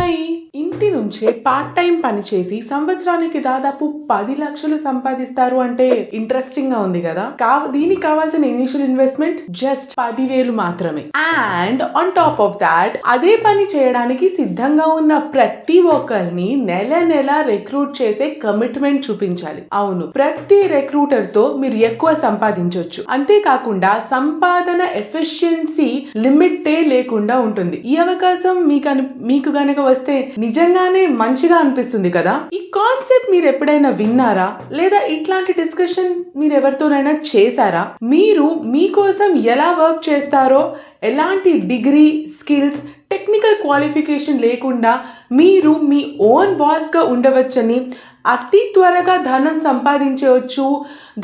అమ్మాయి ఇంటి నుంచే పార్ట్ టైం పని చేసి సంవత్సరానికి దాదాపు 10 లక్షలు సంపాదిస్తారు అంటే ఇంట్రెస్టింగ్ గా ఉంది కదా. దీనికి కావాల్సిన ఇనిషియల్ ఇన్వెస్ట్మెంట్ జస్ట్ 10,000 మాత్రమే. And on top of that అదే పని చేయడానికి సిద్ధంగా ఉన్న ప్రతి ఒక్కరిని నెల నెల రిక్రూట్ చేసే కమిట్మెంట్ చూపించాలి. అవును, ప్రతి రిక్రూటర్ తో మీరు ఎక్కువ సంపాదించవచ్చు. అంతేకాకుండా సంపాదన ఎఫిషియన్సీ లిమిటే లేకుండా ఉంటుంది. ఈ అవకాశం మీకు గనక వస్తే నిజంగానే మంచిగా అనిపిస్తుంది కదా. ఈ కాన్సెప్ట్ మీరు ఎప్పుడైనా విన్నారా, లేదా ఇట్లాంటి డిస్కషన్ మీరు ఎవరితోనైనా చేశారా? మీరు మీకోసం ఎలా వర్క్ చేస్తారో, ఎలాంటి డిగ్రీ, స్కిల్స్, టెక్నికల్ క్వాలిఫికేషన్ లేకుండా మీరు మీ ఓన్ బాస్ గా ఉండవచ్చని, అతి త్వరగా ధనం సంపాదించవచ్చు,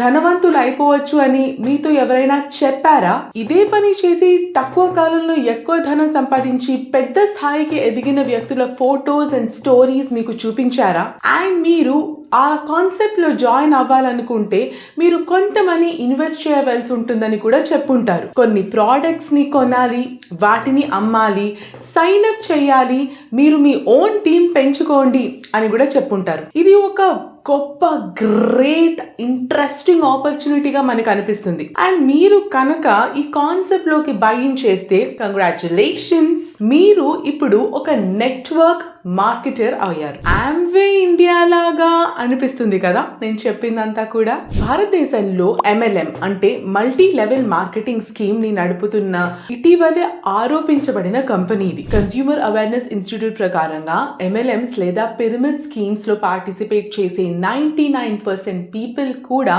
ధనవంతులు అయిపోవచ్చు అని మీతో ఎవరైనా చెప్పారా? ఇదే పని చేసి తక్కువ కాలంలో ఎక్కువ ధనం సంపాదించి పెద్ద స్థాయికి ఎదిగిన వ్యక్తుల ఫోటోస్ అండ్ స్టోరీస్ మీకు చూపించారా? అండ్ మీరు ఆ కాన్సెప్ట్ లో జాయిన్ అవ్వాలనుకుంటే మీరు కొంత మనీ ఇన్వెస్ట్ చేయవలసి ఉంటుందని కూడా చెప్పుంటారు. కొన్ని ప్రోడక్ట్స్ ని కొనాలి, వాటిని అమ్మాలి, సైన్ అప్ చేయాలి, మీరు మీ ఓన్ టీం పెంచుకోండి అని కూడా చెప్పుంటారు. ఇది ఒక గొప్ప, గ్రేట్, ఇంట్రెస్టింగ్ ఆపర్చునిటీగా మనకు అనిపిస్తుంది. అండ్ మీరు కనుక ఈ కాన్సెప్ట్ లోకి బై ఇన్ చేస్తే కంగ్రాచులేషన్స్, మీరు ఇప్పుడు ఒక నెట్వర్క్ మార్కెటర్ అయ్యారు. ఆమ్వే ఇండియా లాగా అనిపిస్తుంది కదా నేను చెప్పిందంతా కూడా. భారతదేశంలో MLM అంటే మల్టీ లెవెల్ మార్కెటింగ్ స్కీమ్ ని నడుపుతున్న ఇటీవలే ఆరోపించబడిన కంపెనీ ఇది. కన్స్యూమర్ అవేర్నెస్ ఇన్స్టిట్యూట్ ప్రకారంగా MLMs లేదా పిరమిడ్ స్కీమ్స్ లో పార్టిసిపేట్ చేసే 99% పీపుల్ కూడా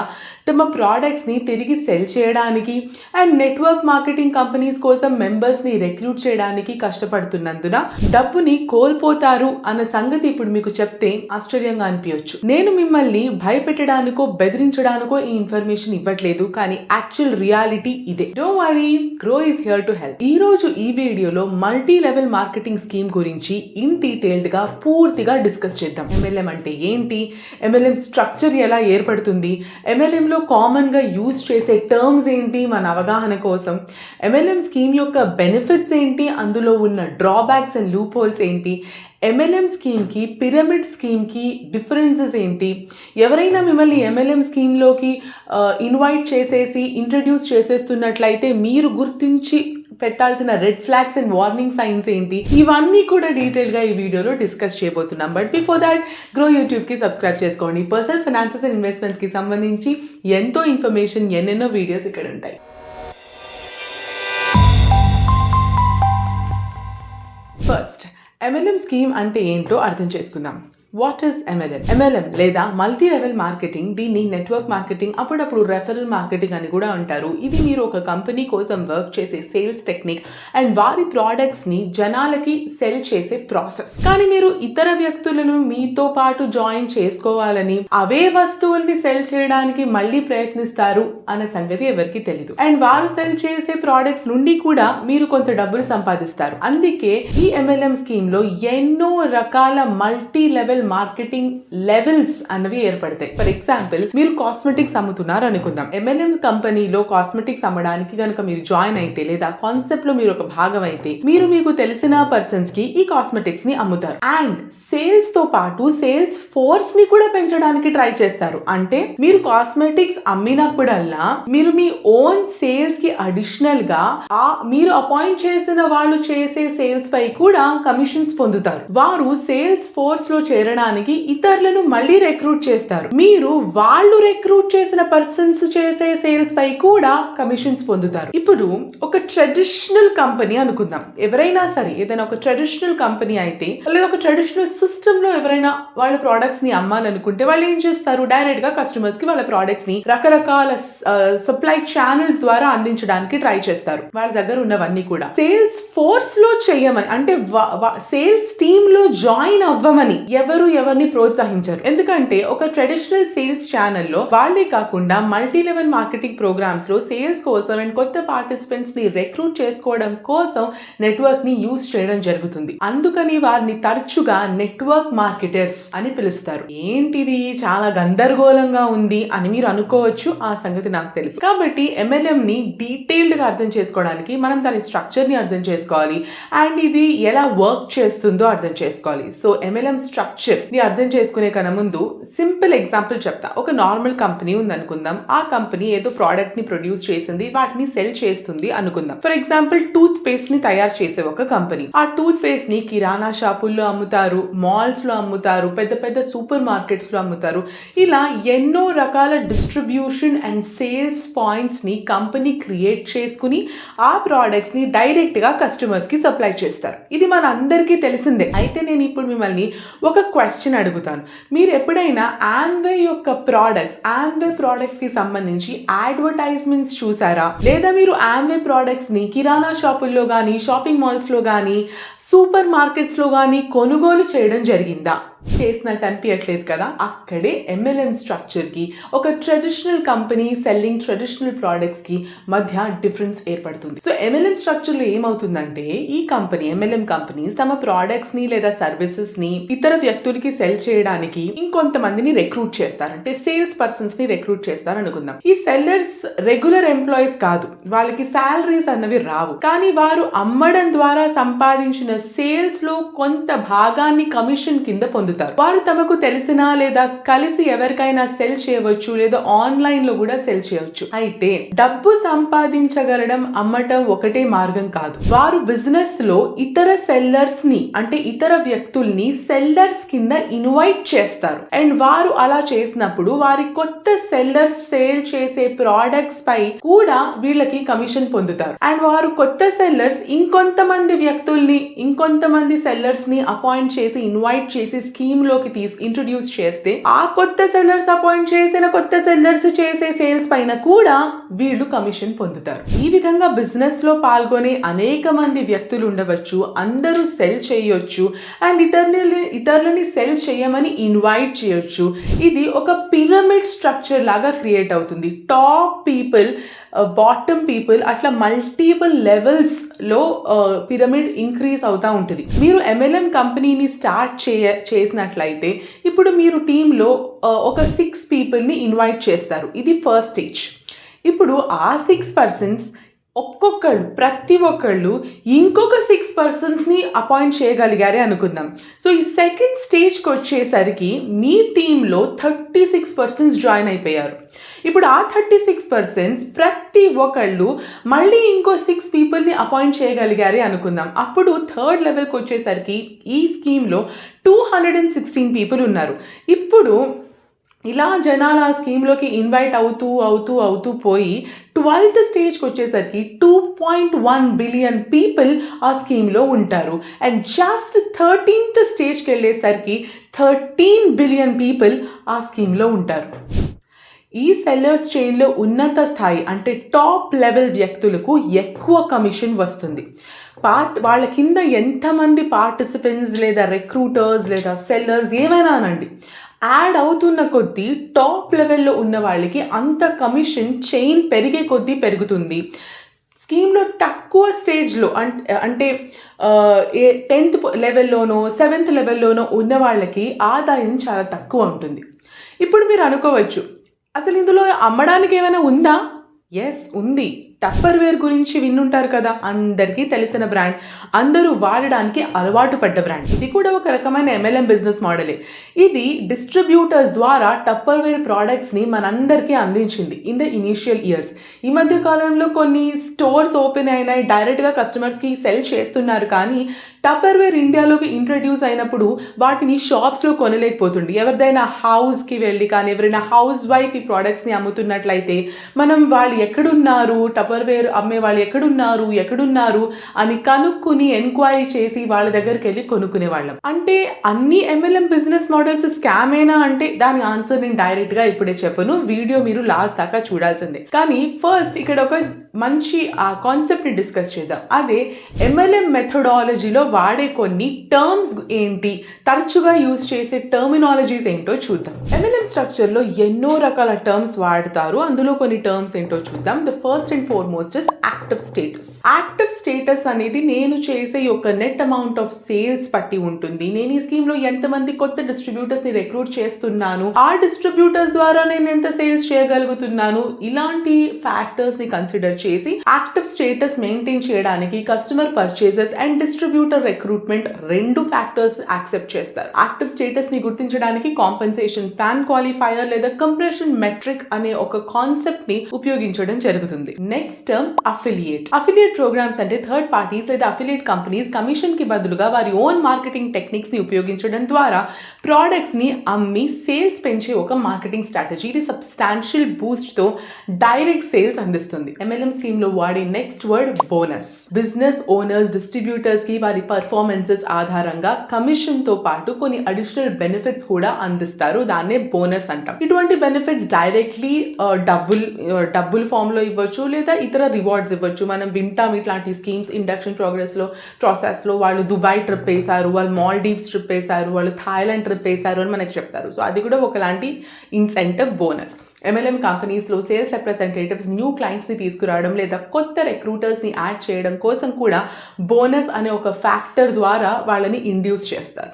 తమ ప్రోడక్ట్స్ ని తిరిగి సెల్ చేయడానికి అండ్ నెట్వర్క్ మార్కెటింగ్ కంపెనీస్ కోసం మెంబర్స్ ని రిక్రూట్ చేయడానికి కష్టపడుతున్నందున డబ్బుని కోల్పోతారు అన్న సంగతి ఇప్పుడు మీకు చెప్తే ఆశ్చర్యంగా అనిపించవచ్చు. నేను మిమ్మల్ని భయపెట్టడానికో బెదిరించడానికో ఈ ఇన్ఫర్మేషన్ ఇవ్వట్లేదు, కానీ యాక్చువల్ రియాలిటీ ఇదే. Don't worry, grow is here to help. ఈ రోజు ఈ వీడియోలో మల్టీ లెవెల్ మార్కెటింగ్ స్కీమ్ గురించి ఇన్ డీటెయిల్డ్ గా పూర్తిగా డిస్కస్ చేద్దాం. MLM అంటే ఏంటి, MLM స్ట్రక్చర్ ఎలా ఏర్పడుతుంది, MLM లో కామన్ గా యూజ్ చేసే టర్మ్స్ ఏంటి మన అవగాహన కోసం, MLM స్కీమ్ యొక్క బెనిఫిట్స్ ఏంటి, అందులో ఉన్న డ్రాబ్యాక్స్ అండ్ లూప్ హోల్స్ ఏంటి, MLM స్కీమ్ కి పిరమిడ్ స్కీమ్ కి డిఫరెన్సెస్ ఏంటి, ఎవరైనా మిమ్మల్ని MLM స్కీమ్ లోకి ఇన్వైట్ చేసేసి ఇంట్రడ్యూస్ చేసేస్తున్నట్లయితే మీరు గుర్తించి పెట్టాల్సిన red flags and warning signs ఏంటి, ఇవన్నీ కూడా డీటెయిల్ గా ఈ వీడియోలో డిస్కస్ చేయబోతున్నాం. But before that, grow YouTube కి సబ్స్క్రైబ్ చేసుకోండి. పర్సనల్ ఫైనాన్సెస్ అండ్ ఇన్వెస్ట్మెంట్స్ కి సంబంధించి ఎంతో ఇన్ఫర్మేషన్, ఎన్నెన్నో వీడియోస్ ఇక్కడ ఉంటాయి. ఫస్ట్, MLM స్కీమ్ అంటే ఏంటో అర్థం చేసుకుందాం. What is MLM? MLM లేదా మల్టీ లెవెల్ మార్కెటింగ్, దీన్ని నెట్వర్క్ మార్కెటింగ్, అప్పుడప్పుడు రెఫరల్ మార్కెటింగ్ అని కూడా అంటారు. ఇది మీరు ఒక కంపెనీ కోసం వర్క్ చేసే సేల్స్ టెక్నిక్ అండ్ వారి ప్రోడక్ట్స్ ని జనాలకి సెల్ చేసే ప్రాసెస్. కానీ మీరు ఇతర వ్యక్తులను మీతో పాటు జాయిన్ చేసుకోవాలని, అవే వస్తువుల్ని సెల్ చేయడానికి మళ్ళీ ప్రయత్నిస్తారు అన్న సంగతి ఎవరికి తెలీదు. అండ్ వారు సెల్ చేసే ప్రోడక్ట్స్ నుండి కూడా మీరు కొంత డబ్బులు సంపాదిస్తారు. అందుకే ఈ MLM స్కీమ్ లో ఎన్నో రకాల మల్టీ లెవెల్ మార్కెటింగ్ లెవెల్స్ అన్నవి ఏర్పడతాయి. ఫర్ ఎగ్జాంపుల్, మీరు కాస్మెటిక్స్ అమ్ముతున్నారు అనుకుందాం. MLM కంపెనీలో కాస్మెటిక్స్ అమ్మడానికి గనక మీరు జాయిన్ అయితే, లేదా కాన్సెప్ట్ లో మీరు ఒక భాగం అయితే, మీరు మీకు తెలిసిన పర్సన్స్ కి ఈ కాస్మెటిక్స్ ని అమ్ముతారు. అండ్ సేల్స్ తో పాటు సేల్స్ ఫోర్స్ ని కూడా పెంచడానికి ట్రై చేస్తారు. అంటే మీరు కాస్మెటిక్స్ అమ్మినప్పుడల్లా మీరు మీ ఓన్ సేల్స్ కి అడిషనల్ గా మీరు అపాయింట్ చేసిన వాళ్ళు చేసే సేల్స్ పై కూడా కమిషన్స్ పొందుతారు. వారు సేల్స్ ఫోర్స్ లో చేరడానికి ఇతరులను మళ్ళీ రిక్రూట్ చేస్తారు. మీరు వాళ్ళు రిక్రూట్ చేసిన పర్సన్స్ చేసే సేల్స్ పై కూడా కమిషన్స్ పొందుతారు. ఇప్పుడు ఒక ట్రెడిషనల్ కంపెనీ అనుకుందాం. ఎవరైనా సరే ఏదైనా ఒక ట్రెడిషనల్ కంపెనీ అయితే, లేదా ఒక ట్రెడిషనల్ సిస్టమ్ లో ఎవరైనా వాళ్ళ ప్రొడక్ట్స్ ని అమ్మాలనుకుంటే వాళ్ళు ఏం చేస్తారు? డైరెక్ట్ గా కస్టమర్స్ కి వాళ్ళ ప్రొడక్ట్స్ ని రకరకాల సప్లై ఛానల్స్ ద్వారా అందించడానికి ట్రై చేస్తారు. వాళ్ళ దగ్గర ఉన్నవన్నీ కూడా సేల్స్ ఫోర్స్ లో చేయమని, అంటే సేల్స్ టీమ్ లో జాయిన్ అవ్వమని ఎవరు ఎవ్వరు ఎవరిని ప్రోత్సహించరు. ఎందుకంటే ఒక ట్రెడిషనల్ సేల్స్ ఛానల్లో వాళ్ళే కాకుండా మల్టీ లెవెల్ మార్కెటింగ్ ప్రోగ్రామ్స్ లో సేల్స్ కోసం అండ్ కొత్త పార్టిసిపెంట్స్ ని రిక్రూట్ చేసుకోవడం కోసం నెట్వర్క్ ని యూజ్ చేయడం జరుగుతుంది. అందుకని వారిని తరచుగా నెట్వర్క్ మార్కెటర్స్ అని పిలుస్తారు. ఏంటిది చాలా గందరగోళంగా ఉంది అని మీరు అనుకోవచ్చు. ఆ సంగతి నాకు తెలుసు. కాబట్టి MLM ని డీటెయిల్డ్ గా అర్థం చేసుకోవడానికి మనం దాని స్ట్రక్చర్ ని అర్థం చేసుకోవాలి అండ్ ఇది ఎలా వర్క్ చేస్తుందో అర్థం చేసుకోవాలి. సో MLM స్ట్రక్చర్ ని అర్థం చేసుకునే కన్నా ముందు సింపుల్ ఎగ్జాంపుల్ చెప్తా. ఒక నార్మల్ కంపెనీ ఉంది అనుకుందాం. ఆ కంపెనీ ఏదో ప్రోడక్ట్ ని ప్రొడ్యూస్ చేసింది, వాటిని సెల్ చేస్తుంది అనుకుందాం. ఫర్ ఎగ్జాంపుల్ టూత్ పేస్ట్ ని తయారు చేసే ఒక కంపెనీ. ఆ టూత్ పేస్ట్ ని కిరాణా షాపుల్లో అమ్ముతారు, మాల్స్ లో అమ్ముతారు, పెద్ద పెద్ద సూపర్ మార్కెట్స్ లో అమ్ముతారు. ఇలా ఎన్నో రకాల డిస్ట్రిబ్యూషన్ అండ్ సేల్స్ పాయింట్స్ ని కంపెనీ క్రియేట్ చేసుకుని ఆ ప్రోడక్ట్స్ ని డైరెక్ట్ గా కస్టమర్స్ కి సప్లై చేస్తారు. ఇది మన అందరికీ తెలిసిందే. అయితే నేను ఇప్పుడు మిమ్మల్ని ఒక క్వశ్చన్ అడుగుతాను. మీరు ఎప్పుడైనా ఆమ్వే యొక్క ఆమ్వే ప్రోడక్ట్స్ కి సంబంధించి అడ్వర్టైజ్మెంట్స్ చూసారా? లేదా మీరు ఆమ్వే ప్రోడక్ట్స్ ని కిరాణా షాపుల్లో గానీ, షాపింగ్ మాల్స్ లో గానీ, సూపర్ మార్కెట్స్ లో గానీ కొనుగోలు చేయడం జరిగిందా? చేసినట్టు అనిపించట్లేదు కదా. అక్కడే MLM స్ట్రక్చర్ కి ఒక traditional company selling traditional products కి మధ్య డిఫరెన్స్ ఏర్పడుతుంది. సో MLM స్ట్రక్చర్ లో ఏమవుతుందంటే ఈ కంపెనీ MLM కంపెనీస్ తమ ప్రోడక్ట్స్ ని లేదా సర్వీసెస్ ని ఇతర వ్యక్తులకి సెల్ చేయడానికి ఇంకొంతమందిని రిక్రూట్ చేస్తారు. అంటే సేల్స్ పర్సన్స్ ని రిక్రూట్ చేస్తారు అనుకుందాం. ఈ సెల్లర్స్ రెగ్యులర్ ఎంప్లాయీస్ కాదు, వాళ్ళకి సాలరీస్ అన్నవి రావు. కానీ వారు అమ్మడం ద్వారా సంపాదించిన సేల్స్ లో కొంత భాగాన్ని కమిషన్ కింద పొందుతారు. వారు తమకు తెలిసిన లేదా కలిసి ఎవరికైనా సెల్ చేయవచ్చు, లేదా ఆన్లైన్ లో కూడా సెల్ చేయవచ్చు. అయితే డబ్బు సంపాదించగలడం అమ్మటం ఒకటే మార్గం కాదు. వారు బిజినెస్ లో ఇతర సెల్లర్స్ ని అంటే ఇతర వ్యక్తుల్ని సెల్లర్స్ కింద ఇన్వైట్ చేస్తారు. అండ్ వారు అలా చేసినప్పుడు వారి కొత్త సెల్లర్స్ సేల్ చేసే ప్రోడక్ట్స్ పై కూడా వీళ్ళకి కమిషన్ పొందుతారు. అండ్ వారు కొత్త సెల్లర్స్ ఇంకొంతమంది వ్యక్తుల్ని ఇంకొంతమంది సెల్లర్స్ ని అపాయింట్ చేసి ఇన్వైట్ చేసి స్కీమ్ లోకి ఇంట్రొడ్యూస్ చేస్తే ఆ కొత్త సెల్లర్స్ అపాయింట్ చేసిన కొత్త సెల్లర్స్ చేసే సేల్స్ పైన కూడా వీళ్ళు కమిషన్ పొందుతారు. ఈ విధంగా బిజినెస్ లో పాల్గొనే అనేక మంది వ్యక్తులు ఉండవచ్చు. అందరూ సెల్ చేయొచ్చు అండ్ ఇతరులని సెల్ చేయమని ఇన్వైట్ చేయొచ్చు. ఇది ఒక పిరమిడ్ స్ట్రక్చర్ లాగా క్రియేట్ అవుతుంది. టాప్ పీపుల్, బాటమ్ పీపుల్, అట్లా మల్టిపుల్ లెవెల్స్ లో పిరమిడ్ ఇంక్రీజ్ అవుతా ఉంటుంది. మీరు MLM కంపెనీని స్టార్ట్ చేసినట్లయితే ఇప్పుడు మీరు టీంలో ఒక 6 పీపుల్ని ఇన్వైట్ చేస్తారు. ఇది ఫస్ట్ స్టేజ్. ఇప్పుడు ఆ 6 పర్సన్స్ ప్రతి ఒక్కళ్ళు ఇంకొక 6 పర్సన్స్ని అపాయింట్ చేయగలిగారే అనుకుందాం. సో ఈ సెకండ్ స్టేజ్కి వచ్చేసరికి మీ టీంలో 36 పర్సన్స్ జాయిన్ అయిపోయారు. ఇప్పుడు ఆ 36 పర్సన్స్ ప్రతి ఒక్కళ్ళు మళ్ళీ ఇంకో 6 పీపుల్ని అపాయింట్ చేయగలిగారే అనుకుందాం. అప్పుడు థర్డ్ లెవెల్కి వచ్చేసరికి ఈ స్కీమ్లో 216 పీపుల్ ఉన్నారు. ఇప్పుడు ఇలా జనాలు ఆ స్కీమ్లోకి ఇన్వైట్ అవుతూ పోయి 12th స్టేజ్కి వచ్చేసరికి 2.1 బిలియన్ పీపుల్ ఆ స్కీమ్లో ఉంటారు. అండ్ జస్ట్ 13th స్టేజ్కి వెళ్ళేసరికి 13 బిలియన్ పీపుల్ ఆ స్కీమ్లో ఉంటారు. ఈ సెల్లర్స్ చైన్లో ఉన్నత స్థాయి అంటే టాప్ లెవెల్ వ్యక్తులకు ఎక్కువ కమిషన్ వస్తుంది. వాళ్ళ కింద ఎంతమంది పార్టిసిపెంట్స్ లేదా రిక్రూటర్స్ లేదా సెల్లర్స్ ఏమైనా అనండి, యాడ్ అవుతున్న కొద్దీ టాప్ లెవెల్లో ఉన్న వాళ్ళకి అంత కమిషన్ చైన్ పెరిగే కొద్దీ పెరుగుతుంది. స్కీమ్లో తక్కువ స్టేజ్లో అంటే 10th లెవెల్లోనో 7th లెవెల్లోనో ఉన్న వాళ్ళకి ఆదాయం చాలా తక్కువ ఉంటుంది. ఇప్పుడు మీరు అనుకోవచ్చు, అసలు ఇందులో అమ్మడానికి ఏమైనా ఉందా? ఎస్, ఉంది. టప్పర్వేర్ గురించి విన్నుంటారు కదా, అందరికీ తెలిసిన బ్రాండ్, అందరూ వాడడానికి అలవాటు పడ్డ బ్రాండ్. ఇది కూడా ఒక రకమైన MLM బిజినెస్ మోడలే. ఇది డిస్ట్రిబ్యూటర్స్ ద్వారా టప్పర్వేర్ ప్రోడక్ట్స్ని మనందరికీ అందించింది ఇన్ ద ఇనీషియల్ ఇయర్స్. ఈ మధ్య కాలంలో కొన్ని స్టోర్స్ ఓపెన్ అయినాయి, డైరెక్ట్గా కస్టమర్స్కి సెల్ చేస్తున్నారు. కానీ టప్పర్వేర్ ఇండియాలోకి ఇంట్రడ్యూస్ అయినప్పుడు వాటిని షాప్స్లో కొనలేకపోతుండే. ఎవరిదైనా హౌస్కి వెళ్ళి కానీ ఎవరైనా హౌస్ వైఫ్ ఈ ప్రోడక్ట్స్ని అమ్ముతున్నట్లయితే మనం వాళ్ళు ఎక్కడున్నారు, టప్పర్వేర్ అమ్మే వాళ్ళు ఎక్కడున్నారు అని కనుక్కుని ఎంక్వైరీ చేసి వాళ్ళ దగ్గరికి వెళ్ళి కొనుక్కునే వాళ్ళం. అంటే అన్ని MLM బిజినెస్ మోడల్స్ స్కామేనా అంటే దాని ఆన్సర్ నేను డైరెక్ట్గా ఇప్పుడే చెప్పను, వీడియో మీరు లాస్ట్ దాకా చూడాల్సిందే. కానీ ఫస్ట్ ఇక్కడ ఒక మంచి ఆ కాన్సెప్ట్ని డిస్కస్ చేద్దాం. అదే MLM మెథడాలజీలో వాడే కొన్ని టర్మ్స్ ఏంటి, తరచుగా యూజ్ చేసే టర్మినాలజీస్ ఏంటో చూద్దాం. MLM స్ట్రక్చర్ లో ఎన్నో రకాల టర్మ్స్ వాడతారు. అందులో కొన్ని టర్మ్స్ ఏంటో చూద్దాం. The first and foremost is active status. Active status అనేది నేను చేసే ఒక నెట్ అమౌంట్ ఆఫ్ సేల్స్ పట్టి ఉంటుంది. నేను ఈ స్కీమ్ లో ఎంతమంది కొత్త డిస్ట్రిబ్యూటర్స్ ని రిక్రూట్ చేస్తున్నాను, ఆ డిస్ట్రిబ్యూటర్స్ ద్వారా నేను ఎంత సేల్స్ చేయగలుగుతున్నాను, ఇలాంటి ఫ్యాక్టర్స్ ని కన్సిడర్ చేసి యాక్టివ్ స్టేటస్ మెయింటైన్ చేయడానికి customer purchases and distributor recruitment రెండు ఫ్యాక్టర్స్ యాక్సెప్ట్ చేస్తారు. యాక్టివ్ స్టేటస్ ని గుర్తించడానికి కాంపెన్సేషన్ ప్లాన్ క్వాలిఫైయర్ లేదా కంప్రెషన్ మెట్రిక్ అనే ఒక కాన్సెప్ట్ ని ఉపయోగించడం జరుగుతుంది. Next term affiliate. Affiliate programmes అంటే థర్డ్ పార్టీస్ లేదా అఫిలియేట్ కంపెనీస్ కమిషన్ కి బదులుగా వారి ఓన్ మార్కెటింగ్ టెక్నిక్స్ ని ఉపయోగించడం ద్వారా ప్రోడక్ట్స్ ని అమ్మి సేల్స్ పెంచే ఒక మార్కెటింగ్ స్ట్రాటజీ. ఇది సబ్స్టాన్షియల్ బూస్ట్ తో డైరెక్ట్ సేల్స్ అందిస్తుంది. MLM స్కీమ్ లో వాడే next word bonus. Business owners distributors కి వారి పర్ఫార్మెన్సెస్ ఆధారంగా కమిషన్ తో పాటు కొన్ని అడిషనల్ బెనిఫిట్స్ కూడా అందిస్తారు. దాన్నే బోనస్ అంటాం. ఇటువంటి బెనిఫిట్స్ డైరెక్ట్లీ డబ్బుల్ ఫామ్ లో ఇవ్వచ్చు లేదా ఇతర రివార్డ్స్ ఇవ్వచ్చు. మనం వింటాం ఇట్లాంటి స్కీమ్స్. ఇండక్షన్ ప్రాసెస్ లో వాళ్ళు దుబాయ్ ట్రిప్ వేశారు, వాళ్ళు మాల్డీవ్స్ ట్రిప్ వేశారు, వాళ్ళు థాయిలాండ్ ట్రిప్ వేశారు అని మనకు చెప్తారు. సో అది కూడా ఒకలాంటి ఇన్సెంటివ్ బోనస్. MLM కంపెనీస్లో సేల్స్ రిప్రజెంటేటివ్స్ న్యూ క్లయింట్స్ని తీసుకురావడం లేదా కొత్త రిక్రూటర్స్ని యాడ్ చేయడం కోసం కూడా బోనస్ అనే ఒక ఫ్యాక్టర్ ద్వారా వాళ్ళని ఇండ్యూస్ చేస్తారు.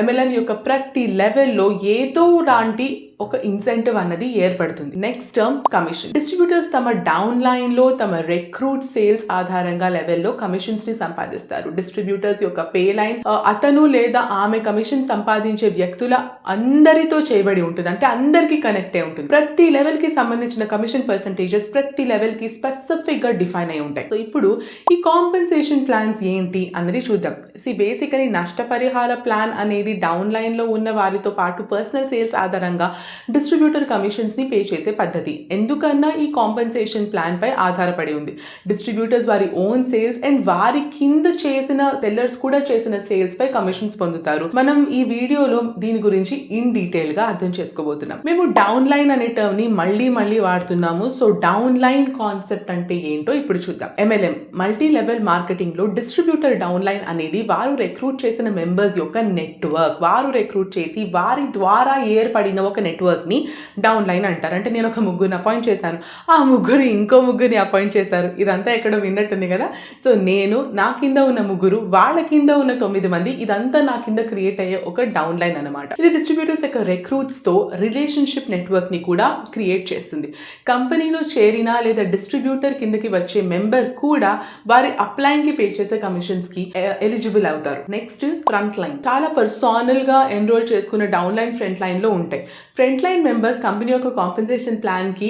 MLM యొక్క ప్రతి లెవెల్లో ఏదో లాంటి ఒక ఇన్సెంటివ్ అన్నది ఏర్పడుతుంది. Next term commission. డిస్ట్రిబ్యూటర్స్ తమ డౌన్ లైన్ లో తమ రిక్రూట్ సేల్స్ ఆధారంగా లెవెల్లో కమిషన్స్ ని సంపాదిస్తారు. డిస్ట్రిబ్యూటర్స్ యొక్క పే లైన్ అతను లేదా ఆమె కమిషన్ సంపాదించే వ్యక్తుల అందరితో చేయబడి ఉంటుంది. అంటే అందరికి కనెక్ట్ అయి ఉంటుంది. ప్రతి లెవెల్ కి సంబంధించిన కమిషన్ పర్సంటేజెస్ ప్రతి లెవెల్ కి స్పెసిఫిక్ గా డిఫైన్ అయి ఉంటాయి. సో ఇప్పుడు ఈ కాంపెన్సేషన్ ప్లాన్స్ ఏంటి అన్నది చూద్దాం. బేసికలీ నష్టపరిహార ప్లాన్ అనేది డౌన్ లైన్ లో ఉన్న వారితో పాటు పర్సనల్ సేల్స్ ఆధారంగా డిస్ట్రిబ్యూటర్ కమిషన్స్ ని పే చేసే పద్ధతి. ఎందుకన్నా ఈ కాంపెన్సేషన్ ప్లాన్ పై ఆధారపడి ఉంది. డిస్ట్రిబ్యూటర్స్ వారి ఓన్ సేల్స్ అండ్ వారి కింద చేసిన సెల్లర్స్ కూడా చేసిన సేల్స్ పై కమిషన్స్ పొందుతారు. మనం ఈ వీడియోలో దీని గురించి ఇన్ డీటెయిల్ గా అర్థం చేసుకోబోతున్నాం. మేము డౌన్ లైన్ అనే టర్మ్ ని మళ్ళీ వాడుతున్నాము. సో డౌన్ లైన్ కాన్సెప్ట్ అంటే ఏంటో ఇప్పుడు చూద్దాం. MLM మల్టీ లెవెల్ మార్కెటింగ్ లో డిస్ట్రిబ్యూటర్ డౌన్ లైన్ అనేది వారు రిక్రూట్ చేసిన మెంబర్స్ యొక్క నెట్వర్క్. వారు రిక్రూట్ చేసి వారి ద్వారా ఏర్పడిన ఒక నెట్వర్క్ ని డౌన్ లైన్ అంటారు. అంటే నేను ఒక ముగ్గురిని అపాయింట్ చేశాను, ఆ ముగ్గురు ఇంకో ముగ్గురిని అపాయింట్ చేశారు. ఇదంతా ఎక్కడో విన్నట్టుంది కదా. సో నేను నా కింద ఉన్న ముగ్గురు, వాళ్ళ కింద ఉన్న 9 మంది, ఇదంతా నా కింద క్రియేట్ అయ్యే ఒక డౌన్ లైన్ అనమాట. ఇది డిస్ట్రిబ్యూటర్స్ యొక్క రిక్రూట్స్ తో రిలేషన్షిప్ నెట్వర్క్ ని కూడా క్రియేట్ చేస్తుంది. కంపెనీలో చేరిన లేదా డిస్ట్రిబ్యూటర్ కిందకి వచ్చే మెంబర్ కూడా వారి అప్లైన్ కి పే చేసే కమిషన్స్ కి ఎలిజిబుల్ అవుతారు. Next is front line. చాలా పర్సనల్ గా ఎన్రోల్ చేసుకున్న డౌన్ లైన్ ఫ్రంట్ లైన్ లో ఉంటాయి. ఫ్రంట్ లైన్ మెంబర్స్ కంపెనీ యొక్క కాంపెన్సేషన్ ప్లాన్ కి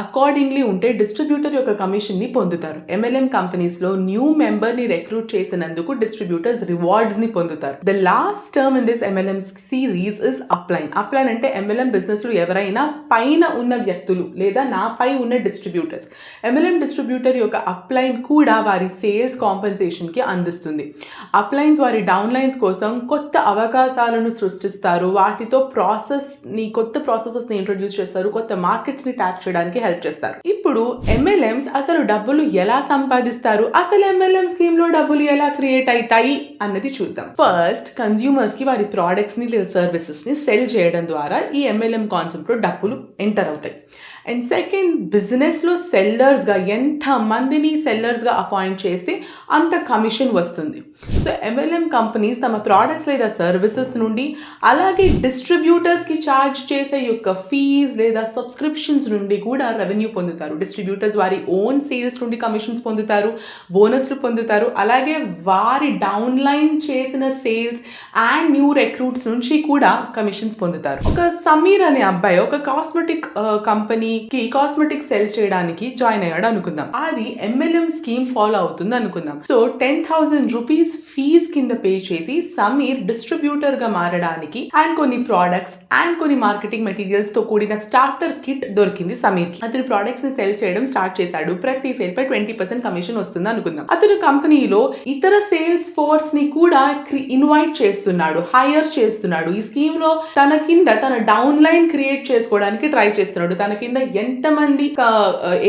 అకార్డింగ్లీ ఉంటే డిస్ట్రిబ్యూటర్ యొక్క కమిషన్ ని పొందుతారు. MLM కంపెనీస్ లో న్యూ మెంబర్ ని రిక్రూట్ చేసినందుకు డిస్ట్రిబ్యూటర్స్ రివార్డ్స్ ని పొందుతారు. The last term in this MLM series is upline. Upline అంటే MLM బిజినెస్ లో ఎవరైనా పైన ఉన్న వ్యక్తులు లేదా నాపై ఉన్న డిస్ట్రిబ్యూటర్స్. MLM డిస్ట్రిబ్యూటర్ యొక్క అప్లైన్ కూడా వారి సేల్స్ కాంపెన్సేషన్ కి అందిస్తుంది. అప్లైన్స్ వారి డౌన్ లైన్స్ కోసం కొత్త అవకాశాలను సృష్టిస్తారు. వాటితో కొత్త ప్రాసెసెస్ ని ఇంట్రొడ్యూస్ చేస్తారు. కొత్త మార్కెట్స్ ని ట్యాప్ చేయడానికి హెల్ప్ చేస్తారు. ఇప్పుడు MLMs అసలు డబ్బులు ఎలా సంపాదిస్తారు, అసలు MLM స్కీమ్ లో డబ్బులు ఎలా క్రియేట్ అవుతాయి అన్నది చూద్దాం. ఫస్ట్ కన్స్యూమర్స్ కి వారి ప్రోడక్ట్స్ ని లేదా సర్వీసెస్ ని సెల్ చేయడం ద్వారా ఈ MLM కాన్సెప్ట్ లో డబ్బులు ఎంటర్ అవుతాయి. అండ్ సెకండ్, బిజినెస్లో సెల్లర్స్గా ఎంత మందిని సెల్లర్స్గా అపాయింట్ చేస్తే అంత కమిషన్ వస్తుంది. సో MLM కంపెనీస్ తమ ప్రోడక్ట్స్ లేదా సర్వీసెస్ నుండి అలాగే డిస్ట్రిబ్యూటర్స్కి ఛార్జ్ చేసే యొక్క ఫీజ్ లేదా సబ్స్క్రిప్షన్స్ నుండి కూడా రెవెన్యూ పొందుతారు. డిస్ట్రిబ్యూటర్స్ వారి ఓన్ సేల్స్ నుండి కమిషన్స్ పొందుతారు, బోనస్లు పొందుతారు. అలాగే వారి డౌన్ లైన్ చేసిన సేల్స్ అండ్ న్యూ రిక్రూట్స్ నుంచి కూడా కమిషన్స్ పొందుతారు. ఒక సమీర్ అనే అబ్బాయి ఒక కాస్మెటిక్ కంపెనీ కాస్మెటిక్ సెల్ చేయడానికి జాయిన్ అయ్యాడు అనుకుందాం. అది MLM స్కీమ్ ఫాలో అవుతుంది అనుకుందాం. సో 10,000 రూపీస్ ఫీజ్ కింద పే చేసి సమీర్ డిస్ట్రిబ్యూటర్ గా మారడానికి అండ్ కొన్ని ప్రోడక్ట్స్ అండ్ కొన్ని మార్కెటింగ్ మెటీరియల్స్ తో కూడిన స్టార్టర్ కిట్ దొరికింది సమీర్ కి. అతను ప్రోడక్ట్స్ ని సెల్ చేయడం స్టార్ట్ చేశాడు. ప్రతి సేల్ పై 20% కమిషన్ వస్తుంది అనుకుందాం. అతను కంపెనీలో ఇతర సేల్స్ ఫోర్స్ ని కూడా ఇన్వైట్ చేస్తున్నాడు, హైర్ చేస్తున్నాడు. ఈ స్కీమ్ లో తన కింద తన డౌన్ లైన్ క్రియేట్ చేసుకోవడానికి ట్రై చేస్తున్నాడు. తన కింద ఎంతమంది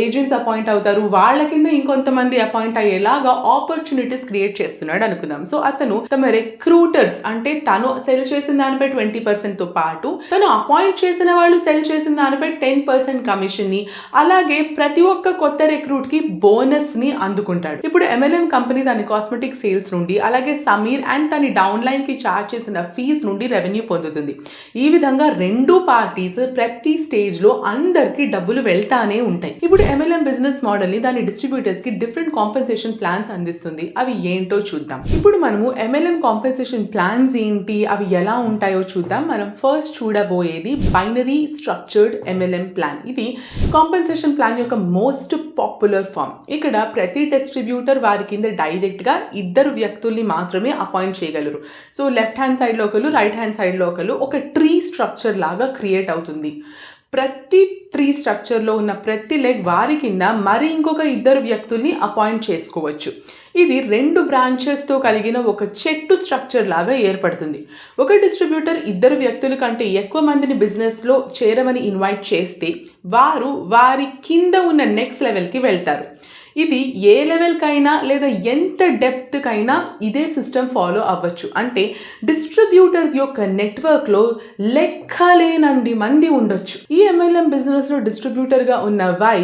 ఏజెంట్స్ అపాయింట్ అవుతారు, వాళ్ళ కింద ఇంకొంతమంది అపాయింట్ అయ్యేలాగా ఆపర్చునిటీస్ క్రియేట్ చేస్తున్నాడు అనుకుందాం. సో అతను తమ రిక్రూటర్స్ అంటే తను సెల్ చేసిన దానిపై 20% తో పాటు తను అపాయింట్ చేసిన వాళ్ళు సెల్ చేసిన దానిపై 10% కమిషన్ ని, అలాగే ప్రతి ఒక్క కొత్త రిక్రూట్ కి బోనస్ ని అందుకుంటాడు. ఇప్పుడు MLM కంపెనీ దాని కాస్మెటిక్ సేల్స్ నుండి, అలాగే సమీర్ అండ్ తన డౌన్ లైన్ కి చార్జ్ చేసిన ఫీజ్ నుండి రెవెన్యూ పొందుతుంది. ఈ విధంగా రెండు పార్టీస్ ప్రతి స్టేజ్ లో అందరికి డబ్బులు వెళ్తానే ఉంటాయి. ఇప్పుడు MLM బిజినెస్ మోడల్ ని దాని డిస్ట్రిబ్యూటర్స్ కి డిఫరెంట్ కాంపెన్సేషన్ ప్లాన్స్ అందిస్తుంది. అవి ఏంటో చూద్దాం. ఇప్పుడు మనము MLM కాంపెన్సేషన్ ప్లాన్స్ ఏంటి, అవి ఎలా ఉంటాయో చూద్దాం. మనం ఫస్ట్ చూడబోయేది బైనరీ స్ట్రక్చర్డ్ MLM ప్లాన్. ఇది కాంపెన్సేషన్ ప్లాన్ యొక్క మోస్ట్ పాపులర్ ఫామ్. ఇక్కడ ప్రతి డిస్ట్రిబ్యూటర్ వారి కింద డైరెక్ట్ గా ఇద్దరు వ్యక్తుల్ని మాత్రమే అపాయింట్ చేయగలరు. సో లెఫ్ట్ హ్యాండ్ సైడ్ లో ఒకరు, రైట్ హ్యాండ్ సైడ్ లో ఒకరు, ఒక ట్రీ స్ట్రక్చర్ లాగా క్రియేట్ అవుతుంది. ప్రతి ట్రీ స్ట్రక్చర్లో ఉన్న ప్రతి లెగ్ వారి కింద మరి ఇంకొక ఇద్దరు వ్యక్తుల్ని అపాయింట్ చేసుకోవచ్చు. ఇది 2 బ్రాంచెస్తో కలిగిన ఒక చెట్టు స్ట్రక్చర్ లాగా ఏర్పడుతుంది. ఒక డిస్ట్రిబ్యూటర్ ఇద్దరు వ్యక్తుల కంటే ఎక్కువ మందిని బిజినెస్లో చేరమని ఇన్వైట్ చేస్తే వారు వారి కింద ఉన్న నెక్స్ట్ లెవెల్కి వెళ్తారు. ఇది ఏ లెవెల్కైనా లేదా ఎంత డెప్త్కైనా ఇదే సిస్టమ్ ఫాలో అవ్వచ్చు. అంటే డిస్ట్రిబ్యూటర్స్ యొక్క నెట్వర్క్లో లెక్కలేనంది మంది ఉండొచ్చు. ఈ MLM బిజినెస్లో డిస్ట్రిబ్యూటర్గా ఉన్న వై